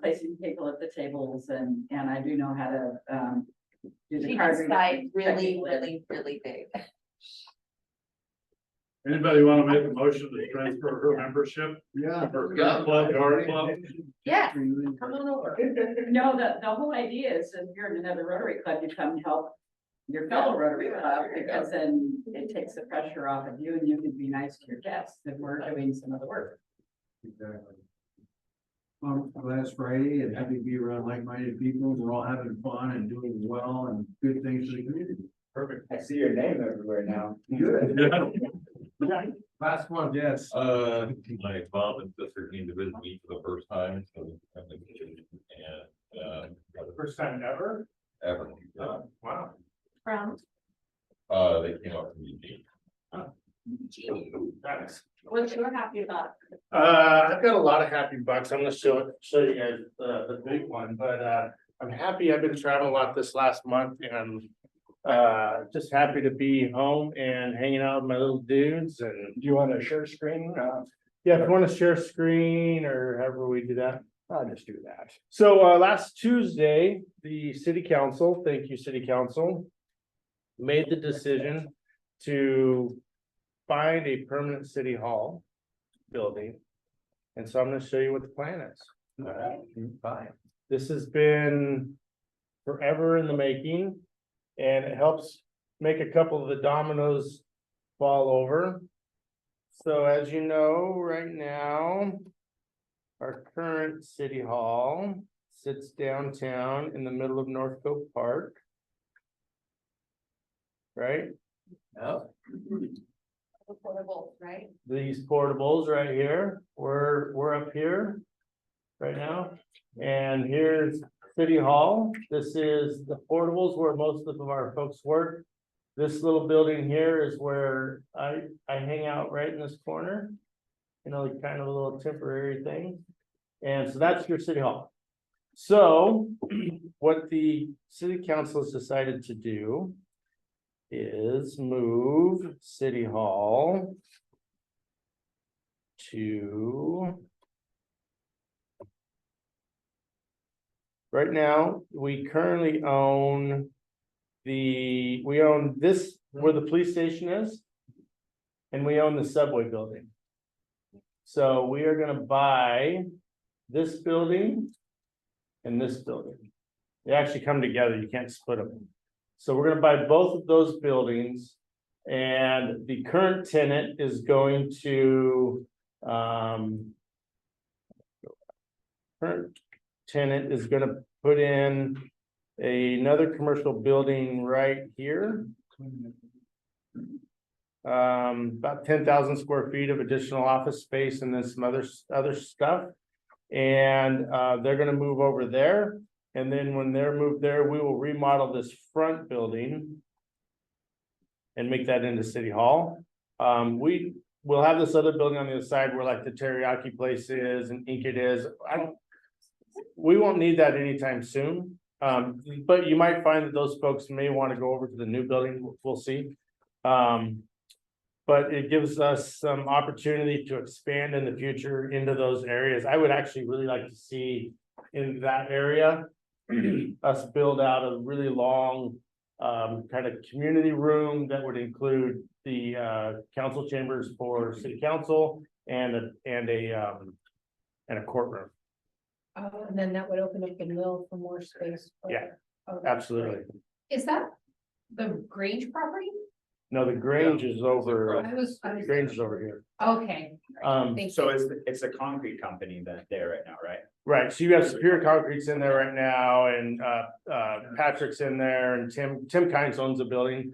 S3: placing people at the tables and I do know how to, do the
S7: She
S3: card.
S7: just
S3: reading.
S7: died really, really big.
S6: Anybody want to make a motion to transfer her membership?
S1: Yeah.
S6: Club, our club?
S7: Yeah, come on over.
S3: No, the whole idea is if you're in another Rotary Club, you come help your fellow Rotary Club because then it takes the pressure off of you and you can be nice to your guests if we're doing some of the work.
S1: Exactly. Last Friday and happy to be around like-minded people. We're all having fun and doing well and good things for the community.
S10: Perfect.
S8: I see your name everywhere now.
S1: Good.
S5: Last one.
S1: Yes.
S2: My mom and sister came to visit me for the first time, so. And,
S10: First time ever?
S2: ever.
S10: Wow.
S4: From,
S2: They came up from Eugene.
S10: Nice.
S4: what you were happy about?
S10: I've got a lot of happy bucks. I'm gonna show you guys the big one, but I'm happy. I've been traveling a lot this last month and just happy to be home and hanging out with my little dudes. And do you want to share screen? Yeah, if you want to share screen or however we do that.
S1: I'll just do that.
S10: So last Tuesday, the city council, thank you, city council, made the decision to find a permanent city hall building. And so I'm gonna show you what the plan is.
S1: Fine.
S10: This has been forever in the making, and it helps make a couple of the dominoes fall over. So as you know, right now,
S1: our current city hall sits downtown in the middle of Northcote Park. Right? Yep.
S7: The portables, right?
S1: These portables right here, we're up here right now. And here's City Hall. This is the portables where most of our folks work. This little building here is where I hang out right in this corner. You know, kind of a little temporary thing. And so that's your City Hall. So what the city council has decided to do is move City Hall to right now, we currently own we own this where the police station is, and we own the subway building. So we are gonna buy this building and this building. They actually come together, you can't split them. So we're gonna buy both of those buildings, and the current tenant is going to, current tenant is gonna put in another commercial building right here. About 10,000 square feet of additional office space and then some other stuff. And they're gonna move over there. And then when they're moved there, we will remodel this front building and make that into City Hall. We will have this other building on the other side where like the teriyaki place is and Inkit is. We won't need that anytime soon. But you might find that those folks may want to go over to the new building. We'll see. But it gives us some opportunity to expand in the future into those areas. I would actually really like to see in that area us build out a really long kind of community room that would include the council chambers for city council and a courtroom.
S9: And then that would open up the mill for more space.
S1: Yeah,
S9: Oh,
S1: absolutely.
S9: Is that the Grange property?
S1: No, the Grange is over,
S9: I was.
S1: Grange is over here.
S9: Okay. Thank
S8: So
S9: you.
S8: it's a concrete company that's there right now, right?
S1: Right, so you have Superior Concrete's in there right now, and Patrick's in there, and Tim Kynes owns the building.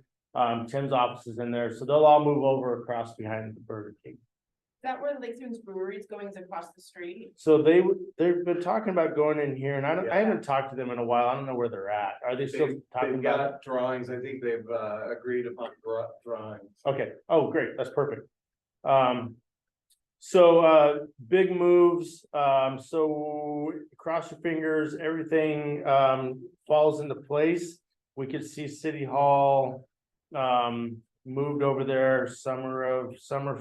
S1: Tim's office is in there, so they'll all move over across behind the Burger King.
S4: Is that where Lake Spoon's Brewery is going, is across the street?
S1: So they've been talking about going in here, and I haven't talked to them in a while. I don't know where they're at. Are they still talking
S2: They've
S1: about it?
S2: got drawings, I think they've agreed upon drawings.
S1: Okay, oh, great, that's perfect. So big moves, so cross your fingers, everything falls into place. We could see City Hall moved over there summer,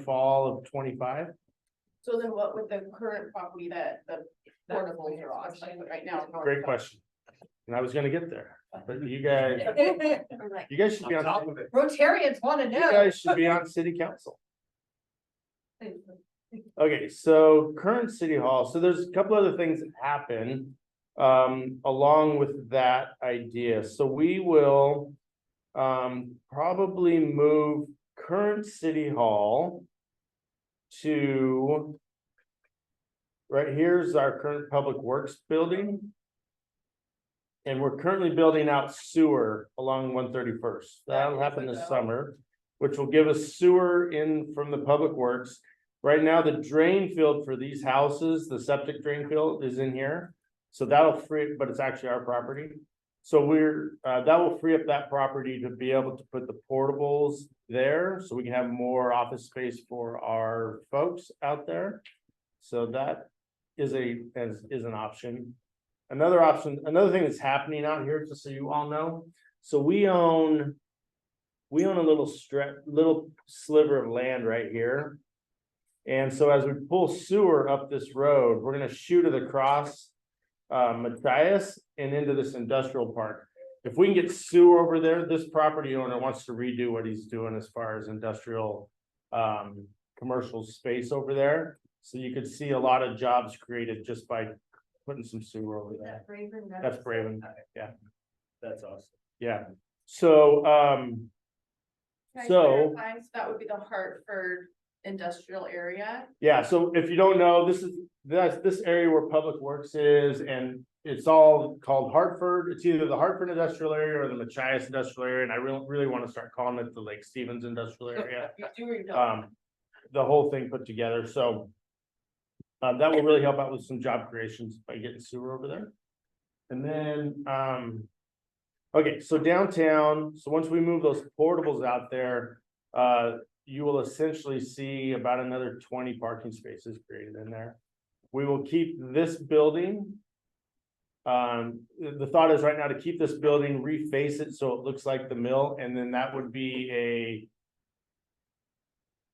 S1: fall of 25.
S4: So then what would the current property that the portables are on, like right now?
S1: Great question. And I was gonna get there, but you guys should be on top of it.
S9: Rotarians want to
S1: You
S9: know.
S1: guys should be on city council. Okay, so current City Hall, so there's a couple other things that happen along with that idea. So we will probably move current City Hall to right here's our current Public Works building. And we're currently building out sewer along 131st. That'll happen this summer, which will give us sewer in from the Public Works. Right now, the drain field for these houses, the septic drain field is in here. So that'll free, but it's actually our property. So that will free up that property to be able to put the portables there, so we can have more office space for our folks out there. So that is an option. Another option, another thing that's happening out here, just so you all know, so we own a little sliver of land right here. And so as we pull sewer up this road, we're gonna shoot it across Matthias and into this industrial park. If we can get sewer over there, this property owner wants to redo what he's doing as far as industrial commercial space over there. So you could see a lot of jobs created just by putting some sewer over there. That's Braven, yeah.
S8: That's awesome.
S1: Yeah, so
S4: Can I
S1: so-
S4: clarify? So that would be the Hartford
S7: industrial area.
S1: Yeah, so if you don't know, that's this area where Public Works is, and it's all called Hartford. It's either the Hartford Industrial Area or the Machias Industrial Area, and I really want to start calling it the Lake Stevens Industrial Area.
S7: You do or you don't?
S1: The whole thing put together, so that will really help out with some job creations by getting sewer over there. And then, okay, so downtown, so once we move those portables out there, you will essentially see about another 20 parking spaces created in there. We will keep this building. The thought is right now to keep this building, reface it so it looks like the mill, and then that would be a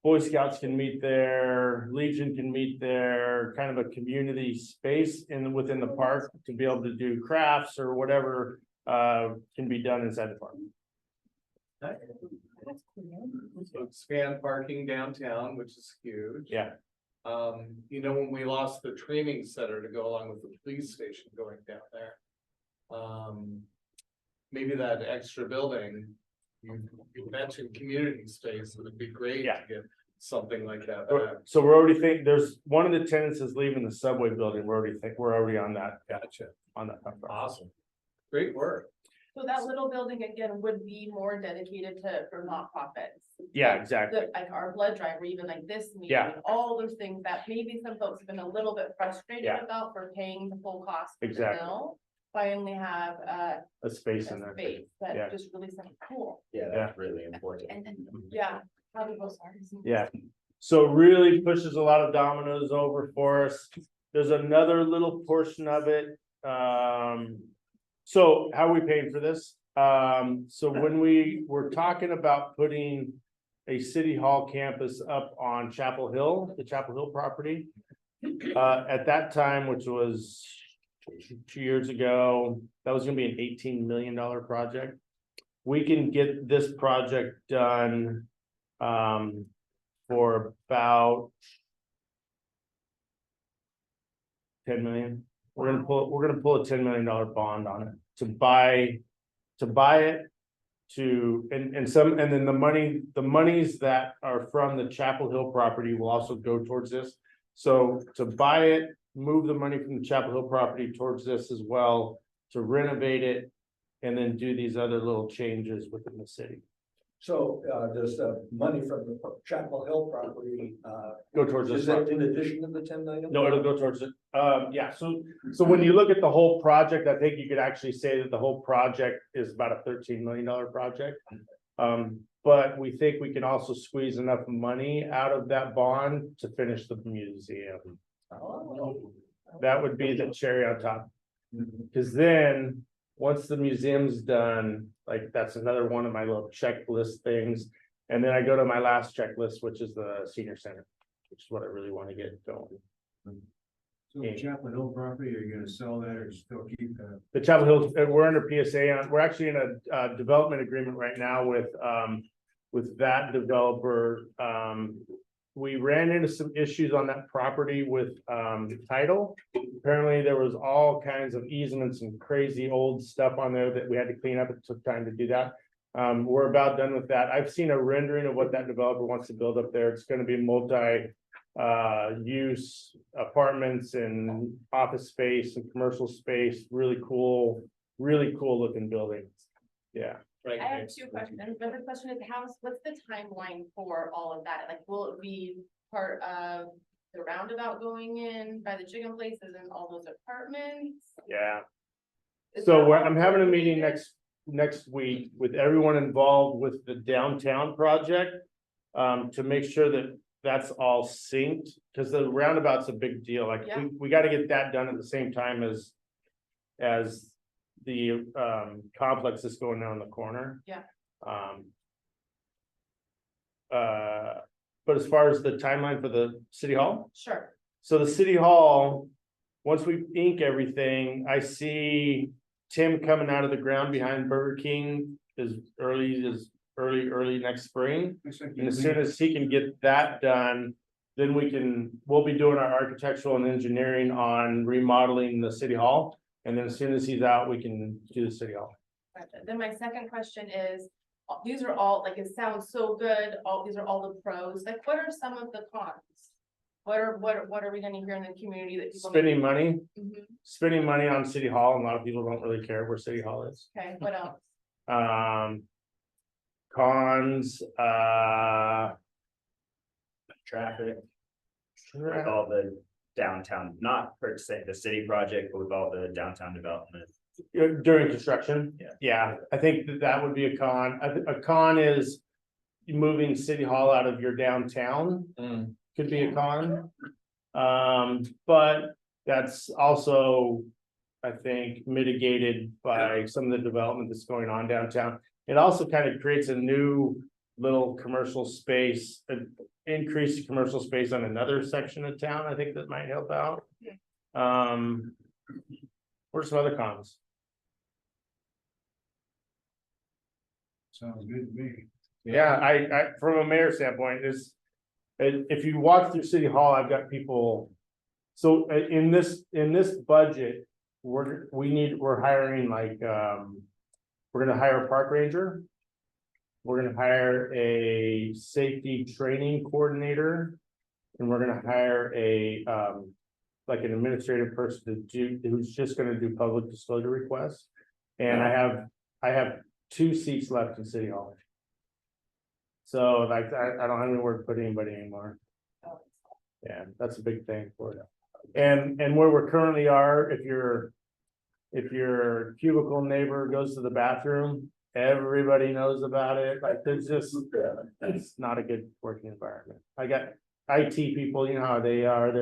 S1: Boy Scouts can meet there, Legion can meet there, kind of a community space within the park to be able to do crafts or whatever can be done inside the park.
S5: So expand parking downtown, which is huge.
S1: Yeah.
S5: You know, when we lost the training center to go along with the police station going down there. Maybe that extra building, you mentioned community space, it would be great to get something like that back.
S1: So we're already thinking, there's one of the tenants is leaving the subway building. We're already on that.
S5: Gotcha.
S1: On that.
S5: Awesome. Great work.
S4: So that little building again would be more dedicated for nonprofits.
S1: Yeah, exactly.
S4: Like our blood drive, or even like this meeting,
S1: Yeah.
S4: all those things that maybe some folks have been a little bit frustrated
S1: Yeah.
S4: about for paying the full cost. for the
S1: Exactly.
S4: mill. Finally have
S1: A space in there.
S4: space
S1: Yeah.
S4: that just really sounds cool.
S8: Yeah, that's really important.
S4: And then, yeah, how do those are.
S1: Yeah, so really pushes a lot of dominoes over for us. There's another little portion of it. So how are we paying for this? So when we were talking about putting a city hall campus up on Chapel Hill, the Chapel Hill property. At that time, which was 2 years ago, that was gonna be an $18 million project. We can get this project done for about 10 million. We're gonna pull a $10 million bond on it to buy it and then the monies that are from the Chapel Hill property will also go towards this. So to buy it, move the money from the Chapel Hill property towards this as well, to renovate it, and then do these other little changes within the city.
S16: So, does the money from the Chapel Hill property,
S1: Go towards this.
S16: is that in addition to the 10 million?
S1: No, it'll go towards it. Yeah, so when you look at the whole project, I think you could actually say that the whole project is about a $13 million project. But we think we can also squeeze enough money out of that bond to finish the museum. That would be the cherry on top. Because then, once the museum's done, like that's another one of my little checklist things. And then I go to my last checklist, which is the senior center, which is what I really want to get going.
S6: So the Chapel Hill property, are you gonna sell that or still keep that?
S1: The Chapel Hill, we're under PSA we're actually in a development agreement right now with that developer. We ran into some issues on that property with title. Apparently, there was all kinds of easements and crazy old stuff on there that we had to clean up. It took time to do that. We're about done with that. I've seen a rendering of what that developer wants to build up there. It's gonna be multi use apartments and office space and commercial space. Really cool looking building. Yeah.
S4: I have two questions. The other question is what's the timeline for all of that? Like, will it be part of the roundabout going in by the chicken places and all those apartments?
S1: Yeah.
S4: Is
S1: So
S4: that all
S1: I'm having a meeting
S4: coordinated?
S1: next week with everyone involved with the downtown project. To make sure that that's all synced, because the roundabout's a big deal. Like
S4: Yeah.
S1: we got to get that done at the same time as the complex is going down the corner.
S4: Yeah.
S1: But as far as the timeline for the city hall,
S4: Sure.
S1: so the city hall, once we ink everything, I see Tim coming out of the ground behind Burger King as early next spring. And as soon as he can get that done, then we'll be doing our architectural and engineering on remodeling the city hall. And then as soon as he's out, we can do the city hall.
S4: Gotcha. Then my second question is, these are all, like, it sounds so good, these are all the pros, like, what are some of the cons? What are we gonna hear in the community that people?
S17: Spending money,
S4: Mhm.
S17: spending money on City Hall, and a lot of people don't really care where City Hall is.
S4: Okay, what else?
S17: Cons,
S8: Traffic. With all the downtown, not per se the city project, but with all the downtown development.
S17: during construction.
S8: Yeah.
S17: Yeah, I think that would be a con. A con is moving City Hall out of your downtown. Could be a con. But that's also, I think, mitigated by some of the development that's going on downtown. It also kind of creates a new little commercial space, increased commercial space on another section of town. I think that might help out. What are some other cons?
S6: Sounds good to me.
S17: Yeah, I, from a mayor standpoint, is, if you walk through City Hall, I've got people. So in this budget, we're hiring like, we're gonna hire a park ranger. We're gonna hire a safety training coordinator. And we're gonna hire a, like an administrative person who's just gonna do public disclosure requests. And I have 2 seats left in City Hall. So like, I don't have anywhere to put anybody anymore. Yeah, that's a big thing for it. And where we currently are, if your cubicle neighbor goes to the bathroom, everybody knows about it. Like, there's just, it's not a good working environment. I got IT people, you know how they are,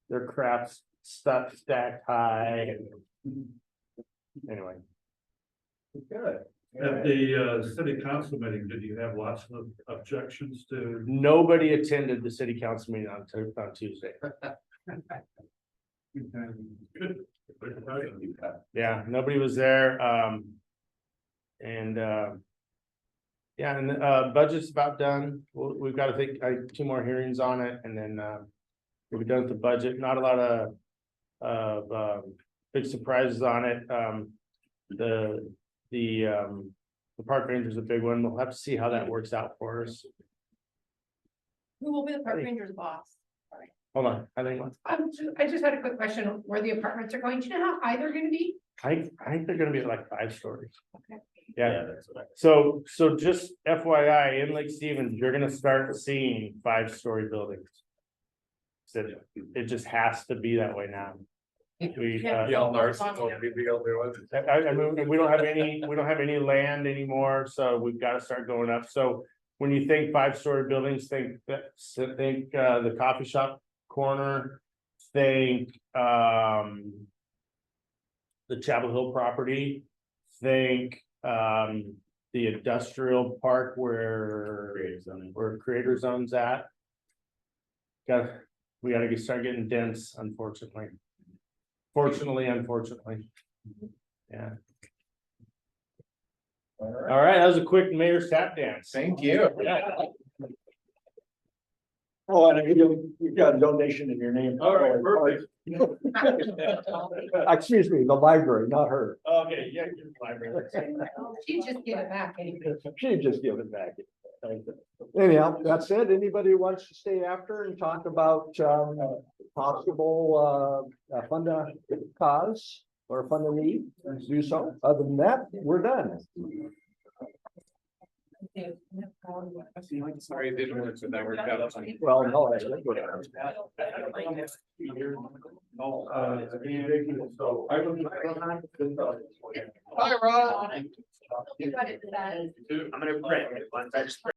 S17: their crap's stuff stacked high. Anyway.
S6: Good. At the city council meeting, did you have lots of objections to?
S17: Nobody attended the city council meeting on Tuesday.
S6: Good.
S17: Yeah, nobody was there, yeah, and budget's about done. We've got to think, 2 more hearings on it, and then we'll be done with the budget. Not a lot of big surprises on it. The park ranger is a big one. We'll have to see how that works out for us.
S4: Who will be the park ranger's boss?
S17: Hold on, I think
S9: I just had a quick question of where the apartments are going. Do you know how high they're gonna be?
S17: I think they're gonna be like 5 stories.
S9: Okay.
S17: Yeah,
S8: That's what I.
S17: so just FYI, in Lake Stevens, you're gonna start seeing 5-story buildings. So it just has to be that way now. We,
S4: Yeah.
S17: I mean, we don't have any land anymore, so we've got to start going up. So when you think 5-story buildings, think the coffee shop corner, think the Chapel Hill property, think the industrial park where Creator Zone's at. We gotta start getting dense, unfortunately. Unfortunately. Yeah. All right, that was a quick mayor's tap dance.
S5: Thank you.
S17: Yeah.
S1: Oh, and you got a donation in your name.
S17: All right, perfect.
S1: Excuse me, the library, not her.
S17: Okay, yeah, you're the library.
S9: She just give it back anyway.
S1: She just give it back. Anyhow, that said, anybody who wants to stay after and talk about possible fund a cause or fund a need, do so. Other than that, we're done.
S5: Sorry, it didn't work, so that worked out.
S1: Well, no, that's good.
S5: Bye, Rob.
S7: You got it to that.
S8: I'm gonna print it once I just.